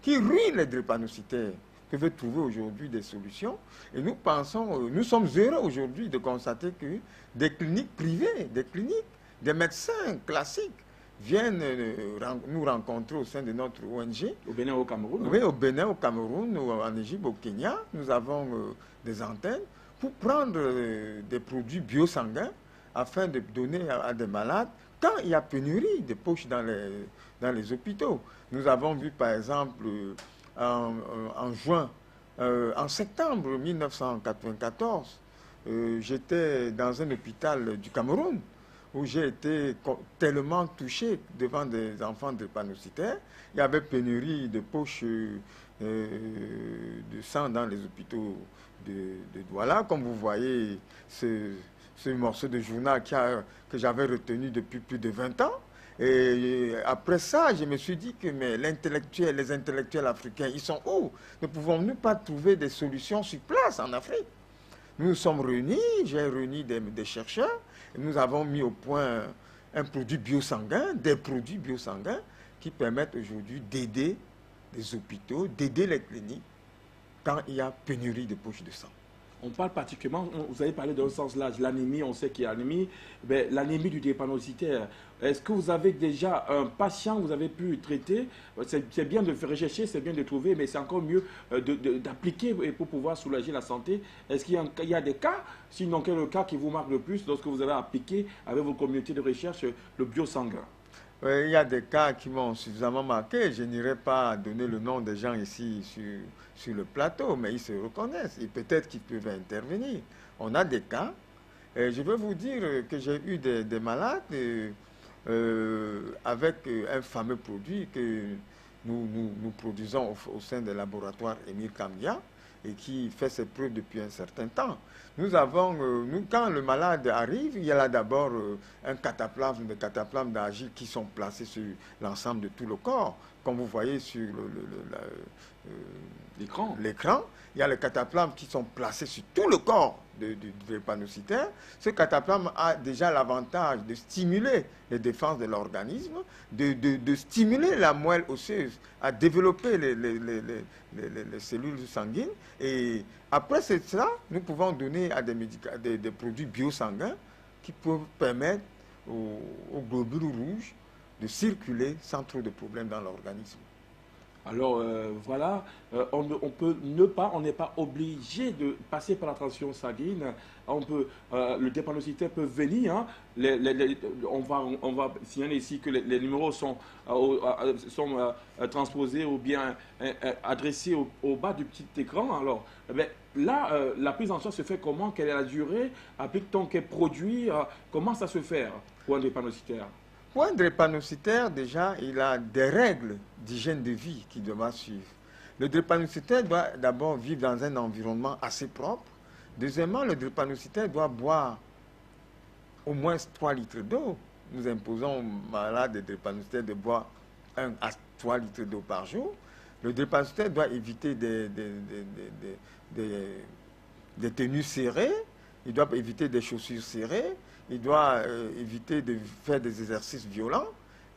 Speaker 3: qui ruine les drépanocytaires peuvent trouver aujourd'hui des solutions. Et nous pensons, nous sommes heureux aujourd'hui de constater que des cliniques privées, des médecins classiques viennent nous rencontrer au sein de notre ONG.
Speaker 1: Au Bénin, au Cameroun.
Speaker 3: Oui, au Bénin, au Cameroun, en Égypte, au Kenya. Nous avons des antennes pour prendre des produits biosanguins afin de donner à des malades quand il y a pénurie de poches dans les hôpitaux. Nous avons vu par exemple en septembre 1994, j'étais dans un hôpital du Cameroun où j'ai été tellement touché devant des enfants drépanocytaires. Il y avait pénurie de poches de sang dans les hôpitaux de Douala. Comme vous voyez, ce morceau de journal que j'avais retenu depuis plus de 20 ans. Et après ça, je me suis dit que les intellectuels africains, ils sont où? Ne pouvons-nous pas trouver des solutions sur place en Afrique? Nous nous sommes réunis, j'ai réuni des chercheurs, et nous avons mis au point des produits biosanguins qui permettent aujourd'hui d'aider les hôpitaux, d'aider les cliniques quand il y a pénurie de poches de sang.
Speaker 1: On parle particulièrement, vous avez parlé d'un sens large, l'anémie, on sait qu'il y a l'anémie, mais l'anémie du drépanocytaire. Est-ce que vous avez déjà un patient que vous avez pu traiter? C'est bien de rechercher, c'est bien de trouver, mais c'est encore mieux d'appliquer pour pouvoir soulager la santé. Est-ce qu'il y a des cas, sinon quel est le cas qui vous marque le plus lorsque vous avez appliqué avec vos communautés de recherche le biosanguin?
Speaker 3: Il y a des cas qui m'ont suffisamment marqué. Je n'irai pas donner le nom des gens ici sur le plateau, mais ils se reconnaissent et peut-être qu'ils peuvent intervenir. On a des cas. Et je veux vous dire que j'ai eu des malades avec un fameux produit que nous produisons au sein des laboratoires Émile Kambia et qui fait ses preuves depuis un certain temps. Quand le malade arrive, il y a d'abord des cataplasmes d'argile qui sont placés sur l'ensemble de tout le corps. Comme vous voyez sur l'écran, il y a les cataplasmes qui sont placés sur tout le corps du drépanocytaire. Ce cataplasme a déjà l'avantage de stimuler les défenses de l'organisme, de stimuler la moelle osseuse à développer les cellules sanguines. Et après cela, nous pouvons donner à des produits biosanguins qui peuvent permettre aux globules rouges de circuler sans trop de problèmes dans l'organisme.
Speaker 1: Alors voilà, on n'est pas obligé de passer par la transfusion sanguine. Le drépanocytaire peut venir. Hein. On va signaler ici que les numéros sont transposés ou bien adressés au bas du petit écran. Alors là, la prise en charge se fait comment? Quelle est la durée? Après tant qu'est produit, comment ça se fait pour un drépanocytaire?
Speaker 3: Pour un drépanocytaire, déjà, il a des règles d'hygiène de vie qu'il doit suivre. Le drépanocytaire doit d'abord vivre dans un environnement assez propre. Deuxièmement, le drépanocytaire doit boire au moins 3 litres d'eau. Nous imposons aux malades de drépanocytaire de boire 1 à 3 litres d'eau par jour. Le drépanocytaire doit éviter des tenues serrées, il doit éviter des chaussures serrées, il doit éviter de faire des exercices violents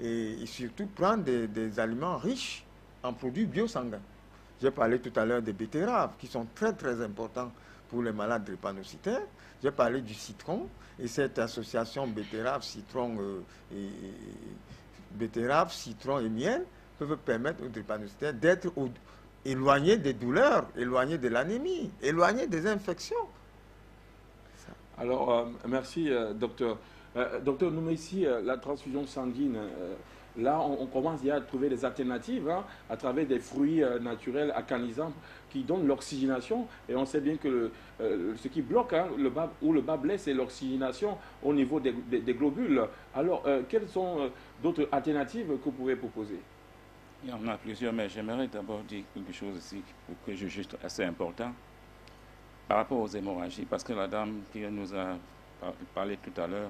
Speaker 3: et surtout prendre des aliments riches en produits biosanguins. J'ai parlé tout à l'heure des betteraves qui sont très très importants pour les malades drépanocytaires. J'ai parlé du citron et cette association betterave, citron et miel peuvent permettre aux drépanocytaires d'être éloignés des douleurs, éloignés de l'anémie, éloignés des infections.
Speaker 1: Alors, merci, docteur. Docteur, nous, ici, la transfusion sanguine, là, on commence à trouver des alternatives hein, à travers des fruits naturels alcanisants qui donnent l'oxygénation. Et on sait bien que ce qui bloque, hein, le bas blesse, c'est l'oxygénation au niveau des globules. Alors, quelles sont d'autres alternatives que vous pouvez proposer?
Speaker 2: Il y en a plusieurs, mais j'aimerais d'abord dire quelque chose ici que je juge assez important. Par rapport aux hémorragies, parce que la dame qui nous a parlé tout à l'heure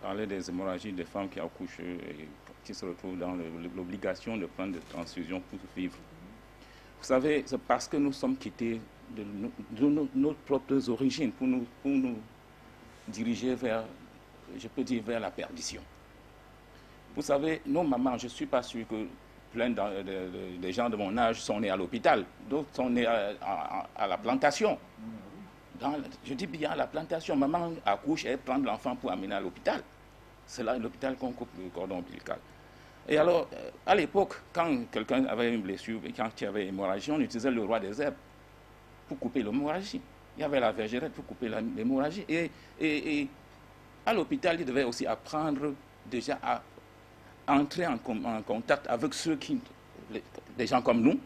Speaker 2: parlait des hémorragies des femmes qui accouchent et qui se retrouvent dans l'obligation de prendre des transfusions pour vivre. Vous savez, c'est parce que nous sommes quittés de nos propres origines pour nous diriger vers, je peux dire, vers la perdition. Vous savez, nos mamans, je ne suis pas sûr que plein des gens de mon âge sont nés à l'hôpital, d'autres sont nés à la plantation. Je dis bien à la plantation, maman accouche et prend l'enfant pour amener à l'hôpital. C'est là l'hôpital qu'on coupe le cordon ombilical. Et alors, à l'époque, quand quelqu'un avait une blessure et quand il y avait hémorragie, on utilisait le roi des herbes pour couper l'hémorragie. Il y avait la vergerette pour couper l'hémorragie. Et à l'hôpital, il devait aussi apprendre déjà à entrer en contact avec des gens comme nous,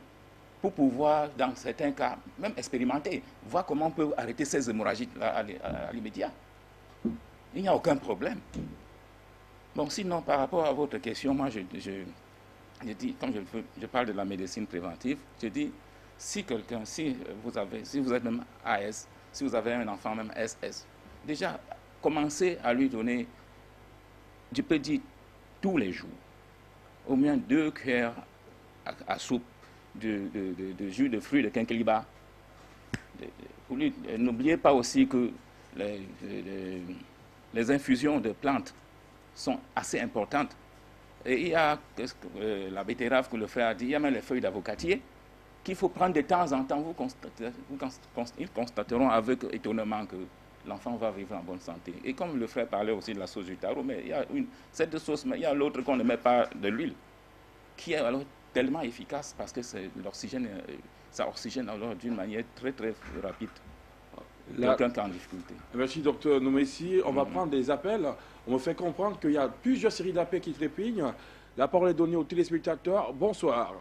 Speaker 2: pour pouvoir, dans certains cas, même expérimenter, voir comment on peut arrêter ces hémorragies à l'immédiat. Il n'y a aucun problème. Bon, sinon, par rapport à votre question, moi, je dis, comme je parle de la médecine préventive, je dis, si vous êtes même AS, si vous avez un enfant même SS, déjà, commencez à lui donner, je peux dire, tous les jours, au moins 2 cuillères à soupe de jus de fruits de quinqueliba. N'oubliez pas aussi que les infusions de plantes sont assez importantes. Et il y a la betterave que le frère a dit, il y a même les feuilles d'avocatier qu'il faut prendre de temps en temps. Ils constateront avec étonnement que l'enfant va vivre en bonne santé. Et comme le frère parlait aussi de la sauce du taro, mais il y a cette sauce, mais il y a l'autre qu'on ne met pas de l'huile, qui est alors tellement efficace parce que l'oxygène, ça oxygène alors d'une manière très très rapide. Quelqu'un qui est en difficulté.
Speaker 1: Merci docteur Noumessi. On va prendre des appels. On me fait comprendre qu'il y a plusieurs séries d'appels qui trépignent. La parole est donnée aux téléspectateurs. Bonsoir.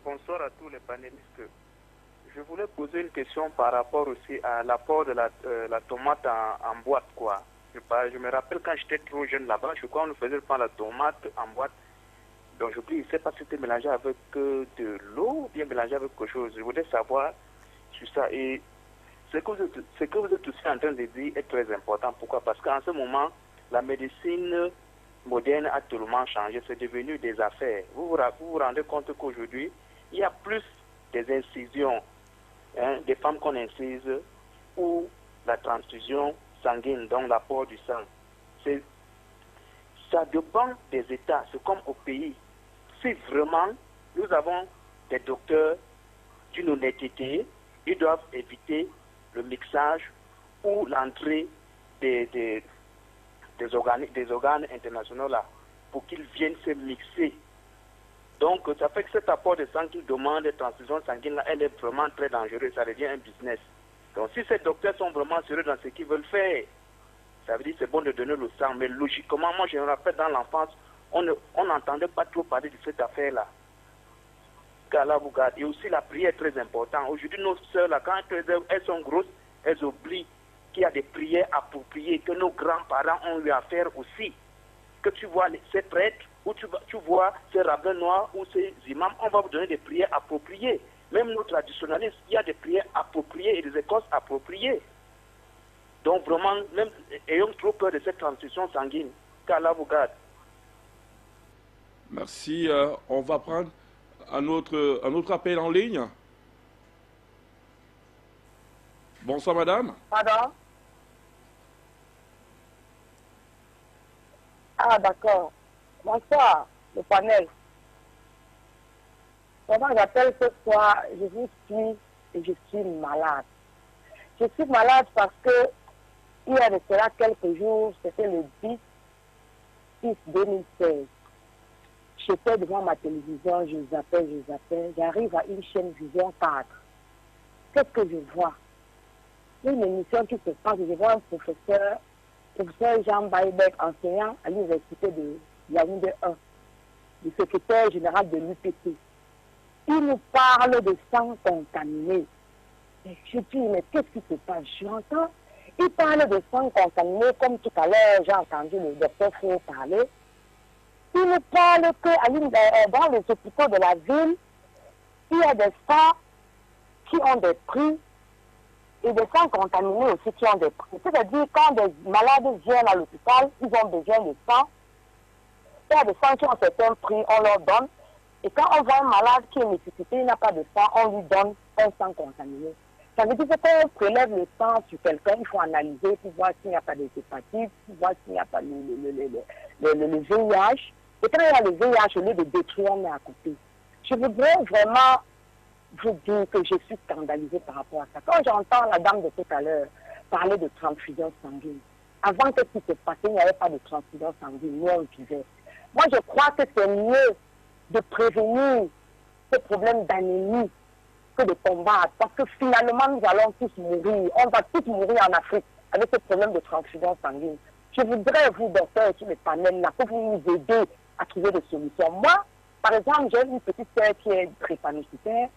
Speaker 15: Bonsoir à tous les panélistes. Je voulais poser une question par rapport aussi à l'apport de la tomate en boîte, quoi. Je me rappelle quand j'étais trop jeune là-bas, je crois qu'on nous faisait prendre la tomate en boîte. Donc je ne sais pas si c'était mélangé avec de l'eau ou bien mélangé avec quelque chose. Je voulais savoir sur ça. Et ce que vous êtes aussi en train de dire est très important. Pourquoi? Parce qu'en ce moment, la médecine moderne a tellement changé. C'est devenu des affaires. Vous vous rendez compte qu'aujourd'hui, il y a plus des incisions, des femmes qu'on incise, ou la transfusion sanguine, donc l'apport du sang. Ça dépend des États. C'est comme au pays. Si vraiment nous avons des docteurs d'une honnêteté, ils doivent éviter le mixage ou l'entrée des organes internationaux là, pour qu'ils viennent se mixer. Donc, ça fait que cet apport de sang qu'ils demandent, de transfusion sanguine là, elle est vraiment très dangereuse, ça devient un business. Donc, si ces docteurs sont vraiment sérieux dans ce qu'ils veulent faire, ça veut dire que c'est bon de donner le sang. Mais logiquement, moi je me rappelle dans l'enfance, on n'entendait pas trop parler de cette affaire-là. qu'Allah vous garde. Et aussi la prière est très importante. Aujourd'hui, nos sœurs, là, quand elles sont grosses, elles oublient qu'il y a des prières appropriées, que nos grands-parents ont eu à faire aussi. Que tu vois ces prêtres, ou tu vois ces rabbins noirs, ou ces imams, on va vous donner des prières appropriées. Même nos traditionnalistes, il y a des prières appropriées et des écoles appropriées. Donc vraiment, même ayons trop peur de cette transition sanguine. Qu'Allah vous garde.
Speaker 1: Merci. On va prendre un autre appel en ligne. Bonsoir, madame.
Speaker 16: Pardon? Ah, d'accord. Bonsoir, le panel. Comment j'appelle ce soir, je vous suis et je suis malade. Je suis malade parce que il y a de cela quelques jours, c'était le 10/6/2016. J'étais devant ma télévision, je zappais, j'arrive à une chaîne Vision 4. Qu'est-ce que je vois? Une émission qui se passe, je vois un professeur Jean Baïbek, enseignant à l'université de Yaoundé 1, le secrétaire général de l'UPC. Il nous parle de sang contaminé. Et je dis, mais qu'est-ce qui se passe? J'entends, il parle de sang contaminé, comme tout à l'heure, j'ai entendu le docteur Fou parler. Il nous parle que dans les hôpitaux de la ville, il y a des sangs qui ont des prix et des sangs contaminés aussi qui ont des prix. C'est-à-dire, quand des malades viennent à l'hôpital, ils ont besoin de sang. Il y a des sangs qui ont certains prix, on leur donne. Et quand on voit un malade qui est nécessité, il n'a pas de sang, on lui donne un sang contaminé. Ça veut dire que quand on prélève le sang sur quelqu'un, il faut analyser pour voir s'il n'y a pas de hépatite, pour voir s'il n'y a pas le VIH. Et quand il y a le VIH, au lieu de détruire, on est à côté. Je voudrais vraiment vous dire que je suis scandalisée par rapport à ça. Quand j'entends la dame de tout à l'heure parler de transfusion sanguine, avant que ce qui se passait, il n'y avait pas de transfusion sanguine, nous on vivait. Moi je crois que c'est mieux de prévenir ce problème d'anémie que de combattre. Parce que finalement, nous allons tous mourir. On va tous mourir en Afrique avec ce problème de transfusion sanguine. Je voudrais, vous, docteurs, sur le panel, là, que vous nous aidez à trouver des solutions. Moi, par exemple, j'ai une petite sœur qui est drépanocytaire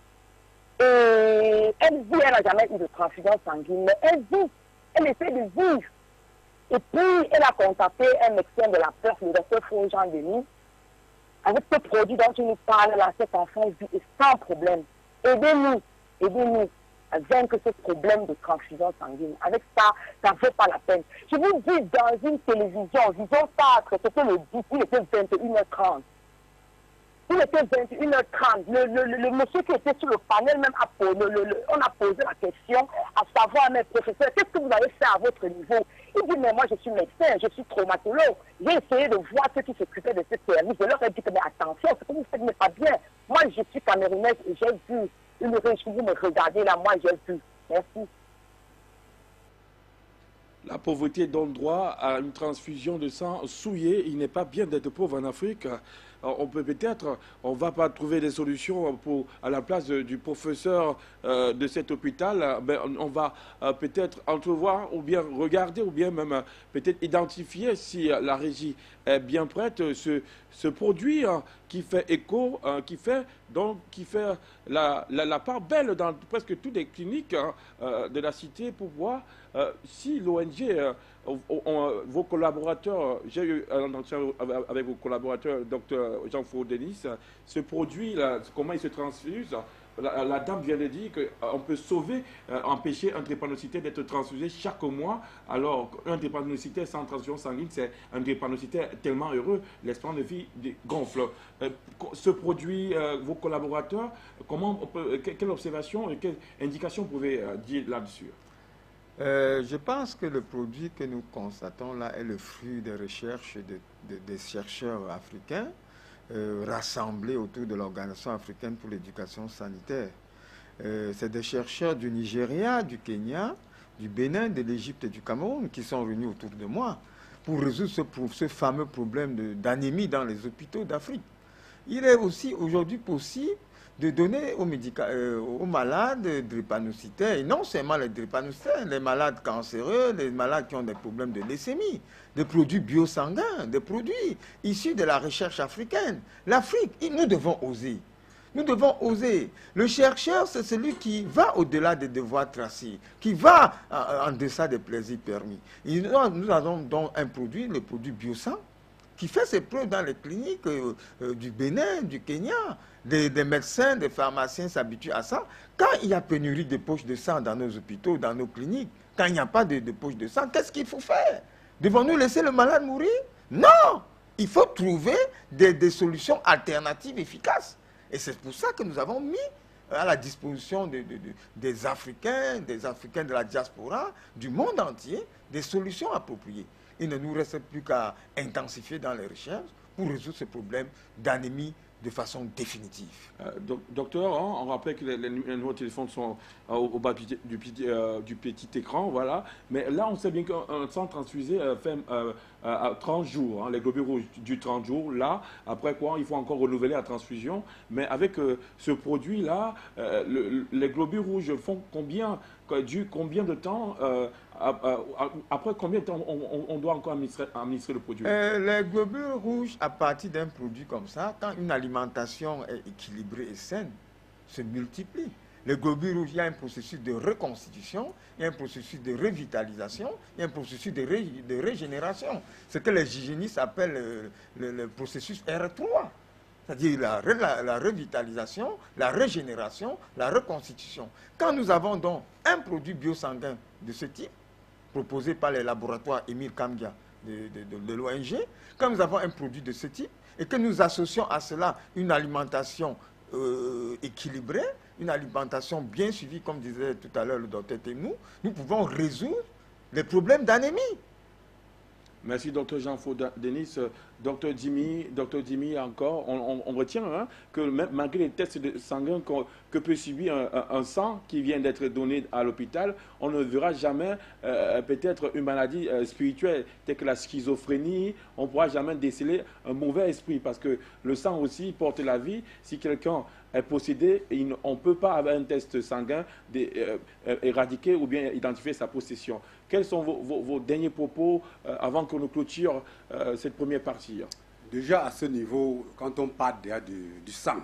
Speaker 16: et elle dit qu'elle n'a jamais eu de transfusion sanguine, mais elle vit, elle essaie de vivre. Et puis, elle a contacté un médecin de la peur, le docteur Fou Jean-Denis. Avec ce produit dont tu nous parles là, cet enfant vit sans problème. Aidez-nous à vaincre ce problème de transfusion sanguine. Avec ça, ça ne vaut pas la peine. Je vous dis, dans une télévision, Vision 4, c'était le 10, il était 21h30. Il était 21h30. Le monsieur qui était sur le panel, même on a posé la question à savoir, mais professeur, qu'est-ce que vous avez fait à votre niveau? Il dit, mais moi je suis médecin, je suis traumatologue. J'ai essayé de voir ceux qui s'occupaient de ce service. Je leur ai dit que, mais attention, ce que vous faites n'est pas bien. Moi je suis camerounaise et j'ai vu une riche, vous me regardez là, moi j'ai vu. Merci.
Speaker 1: La pauvreté donne droit à une transfusion de sang souillé. Il n'est pas bien d'être pauvre en Afrique. On peut peut-être, on ne va pas trouver des solutions à la place du professeur de cet hôpital. Ben, on va peut-être entrevoir ou bien regarder ou bien même peut-être identifier si la régie est bien prête. Ce produit qui fait écho, qui fait la part belle dans presque toutes les cliniques de la cité pour voir si l'ONG, vos collaborateurs, j'ai eu un entretien avec vos collaborateurs, docteur Jean-Fou Denis, ce produit-là, comment il se transfuse. La dame vient de dire qu'on peut sauver, empêcher un drépanocytaire d'être transfusé chaque mois. Alors, un drépanocytaire sans transfusion sanguine, c'est un drépanocytaire tellement heureux, l'espérance de vie gonfle. Ce produit, vos collaborateurs, quelle observation et quelle indication vous pouvez dire là-dessus?
Speaker 3: Je pense que le produit que nous constatons là est le fruit des recherches des chercheurs africains rassemblés autour de l'Organisation africaine pour l'éducation sanitaire. C'est des chercheurs du Nigeria, du Kenya, du Bénin, de l'Égypte et du Cameroun qui sont réunis autour de moi pour résoudre ce fameux problème d'anémie dans les hôpitaux d'Afrique. Il est aussi aujourd'hui possible de donner aux malades drépanocytaires, et non seulement les drépanocytaires, les malades cancéreux, les malades qui ont des problèmes de leucémie, des produits biosanguins, des produits issus de la recherche africaine. L'Afrique, nous devons oser. Nous devons oser. Le chercheur, c'est celui qui va au-delà des devoirs tracés, qui va en deçà des plaisirs permis. Et nous avons donc un produit, le produit Biosang, qui fait ses preuves dans les cliniques du Bénin, du Kenya. Des médecins, des pharmaciens s'habituent à ça. Quand il y a pénurie de poches de sang dans nos hôpitaux, dans nos cliniques, quand il n'y a pas de poches de sang, qu'est-ce qu'il faut faire? Devons-nous laisser le malade mourir? Non! Il faut trouver des solutions alternatives efficaces. Et c'est pour ça que nous avons mis à la disposition des Africains de la diaspora, du monde entier, des solutions appropriées. Il ne nous reste plus qu'à intensifier dans les recherches pour résoudre ce problème d'anémie de façon définitive.
Speaker 1: Docteur, on rappelle que les numéros de téléphone sont au bas du petit écran, voilà. Mais là, on sait bien qu'un sang transfusé fait 30 jours, les globules rouges du 30 jours. Là, après quoi, il faut encore renouveler la transfusion. Mais avec ce produit-là, les globules rouges font combien de temps après combien de temps on doit encore administrer le produit?
Speaker 3: Les globules rouges, à partir d'un produit comme ça, quand une alimentation est équilibrée et saine, se multiplient. Les globules rouges, il y a un processus de reconstitution, il y a un processus de revitalisation, il y a un processus de régénération. Ce que les hygiénistes appellent le processus R3. C'est-à-dire la revitalisation, la régénération, la reconstitution. Quand nous avons donc un produit biosanguin de ce type, proposé par les laboratoires Émile Kamgia de l'ONG, quand nous avons un produit de ce type, et que nous associons à cela une alimentation équilibrée, une alimentation bien suivie, comme disait tout à l'heure le docteur Temnou, nous pouvons résoudre les problèmes d'anémie.
Speaker 1: Merci, docteur Jean-Faux Denis. Docteur Dimi, encore, on retient que même malgré les tests de sanguin que peut subir un sang qui vient d'être donné à l'hôpital, on ne verra jamais peut-être une maladie spirituelle telle que la schizophrénie. On ne pourra jamais déceler un mauvais esprit parce que le sang aussi porte la vie. Si quelqu'un est possédé, on ne peut pas, avec un test sanguin, éradiquer ou bien identifier sa possession. Quels sont vos derniers propos avant que nous clôture cette première partie?
Speaker 5: Déjà, à ce niveau, quand on parle déjà du sang,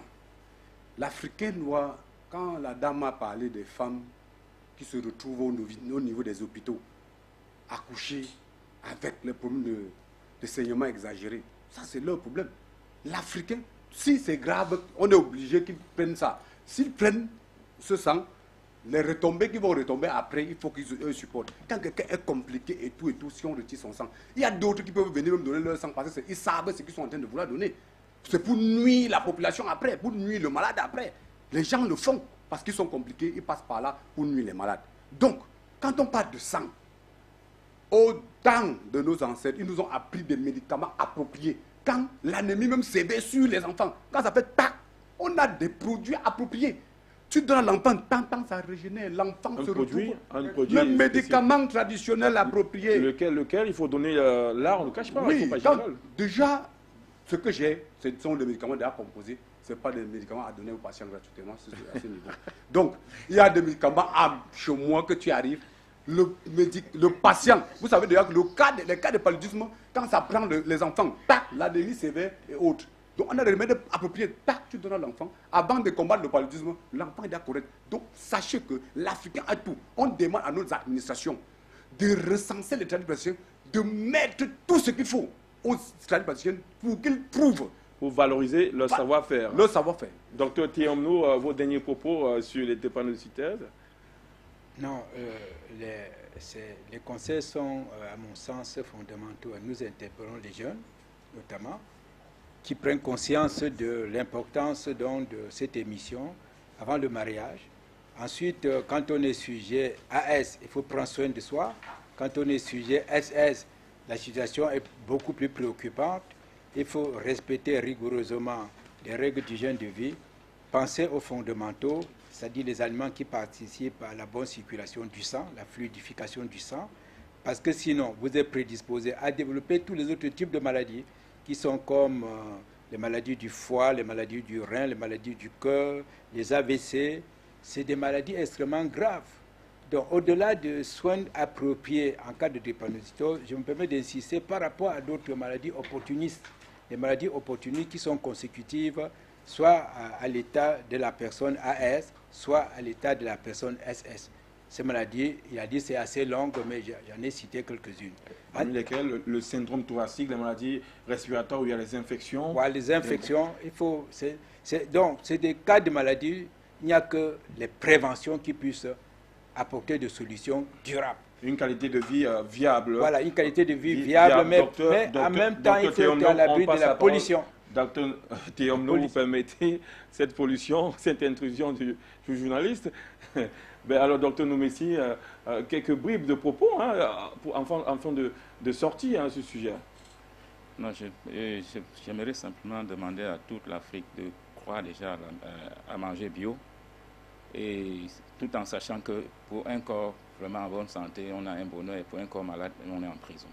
Speaker 5: l'Africain doit, quand la dame a parlé des femmes qui se retrouvent au niveau des hôpitaux, accouchées avec les problèmes de saignement exagéré, ça c'est leur problème. L'Africain, si c'est grave, on est obligé qu'ils prennent ça. S'ils prennent ce sang, les retombées qui vont retomber après, il faut qu'ils supportent. Quand quelqu'un est compliqué et tout, si on retire son sang, il y a d'autres qui peuvent venir même donner leur sang parce qu'ils savent ce qu'ils sont en train de vouloir donner. C'est pour nuire la population après, pour nuire le malade après. Les gens le font parce qu'ils sont compliqués, ils passent par là pour nuire les malades. Donc, quand on parle de sang, au temps de nos ancêtres, ils nous ont appris des médicaments appropriés. Quand l'anémie même s'éveille sur les enfants, quand ça fait tac, on a des produits appropriés. Tu donnes à l'enfant, tant ça régénère, l'enfant se retrouve. Le médicament traditionnel approprié.
Speaker 1: Lequel il faut donner là, on ne cache pas.
Speaker 5: Oui,
Speaker 1: il faut pas
Speaker 5: déjà, ce que j'ai, ce sont des médicaments déjà composés. Ce n'est pas des médicaments à donner aux patients gratuitement à ce niveau. Donc, il y a des médicaments chez moi que tu arrives. Le patient, vous savez déjà que les cas de paludisme, quand ça prend les enfants, l'anémie sévère et autres. Donc, on a des remèdes appropriés. Tu donnes à l'enfant. Avant de combattre le paludisme, l'enfant est déjà correct. Donc, sachez que l'Africain a tout. On demande à nos administrations de recenser les tradipraticiens, de mettre tout ce qu'il faut aux tradipraticiens pour qu'ils prouvent.
Speaker 1: Pour valoriser leur savoir-faire.
Speaker 5: Leur savoir-faire.
Speaker 1: Docteur Thiamnou, vos derniers propos sur les drépanocytoses?
Speaker 4: Non, les conseils sont, à mon sens, fondamentaux. Nous interpellons les jeunes, notamment, qui prennent conscience de l'importance de cette émission avant le mariage. Ensuite, quand on est sujet AS, il faut prendre soin de soi. Quand on est sujet SS, la situation est beaucoup plus préoccupante. Il faut respecter rigoureusement les règles d'hygiène de vie, penser aux fondamentaux, c'est-à-dire les aliments qui participent à la bonne circulation du sang, la fluidification du sang, parce que sinon, vous êtes prédisposé à développer tous les autres types de maladies qui sont comme les maladies du foie, les maladies du rein, les maladies du cœur, les AVC. C'est des maladies extrêmement graves. Donc, au-delà de soins appropriés en cas de drépanocytose, je me permets d'insister par rapport à d'autres maladies opportunistes. Les maladies opportunistes qui sont consécutives soit à l'état de la personne AS, soit à l'état de la personne SS. Ces maladies, il a dit c'est assez long, mais j'en ai cité quelques-unes.
Speaker 1: Parmi lesquelles le syndrome thoracique, les maladies respiratoires où il y a les infections.
Speaker 4: Voilà, les infections, donc c'est des cas de maladies, il n'y a que les préventions qui puissent apporter des solutions durables.
Speaker 1: Une qualité de vie viable.
Speaker 4: Voilà, une qualité de vie viable, mais en même temps, il faut être à l'abri de la pollution.
Speaker 1: Docteur Théomno, vous permettez cette pollution, cette intrusion du journaliste. Ben alors, docteur Noumessi, quelques bribes de propos afin de sortir à ce sujet.
Speaker 2: Non, j'aimerais simplement demander à toute l'Afrique de croire déjà à manger bio, et tout en sachant que pour un corps vraiment en bonne santé, on a un bonheur, et pour un corps malade, on est en prison.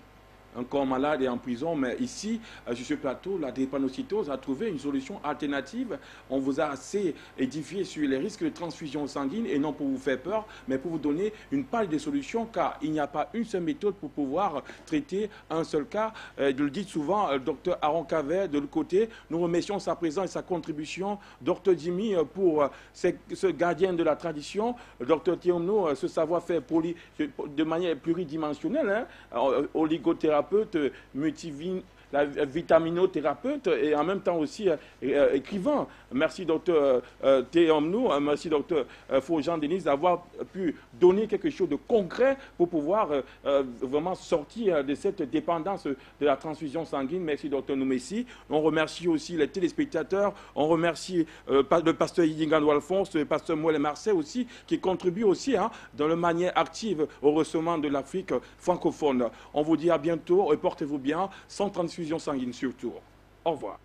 Speaker 1: Un corps malade et en prison, mais ici, sur ce plateau, la drépanocytose a trouvé une solution alternative. On vous a assez édifié sur les risques de transfusion sanguine, et non pour vous faire peur, mais pour vous donner une palle de solutions, car il n'y a pas une seule méthode pour pouvoir traiter un seul cas. Je le dis souvent, le docteur Aaron Cavet, de l'autre côté, nous remercions sa présence et sa contribution. Docteur Jimmy, pour ce gardien de la tradition. Docteur Théomno, ce savoir-faire de manière pluridimensionnelle, oligothérapeute, vitaminothérapeute et en même temps aussi écrivain. Merci docteur Théomno, merci docteur Faux-Jean-Denis d'avoir pu donner quelque chose de concret pour pouvoir vraiment sortir de cette dépendance de la transfusion sanguine. Merci docteur Noumessi. On remercie aussi les téléspectateurs, on remercie le pasteur Yingano Alphonse, le pasteur Moël Marseille aussi, qui contribuent aussi dans la manière active au recevement de l'Afrique francophone. On vous dit à bientôt et portez-vous bien, sans transfusion sanguine surtout. Au revoir.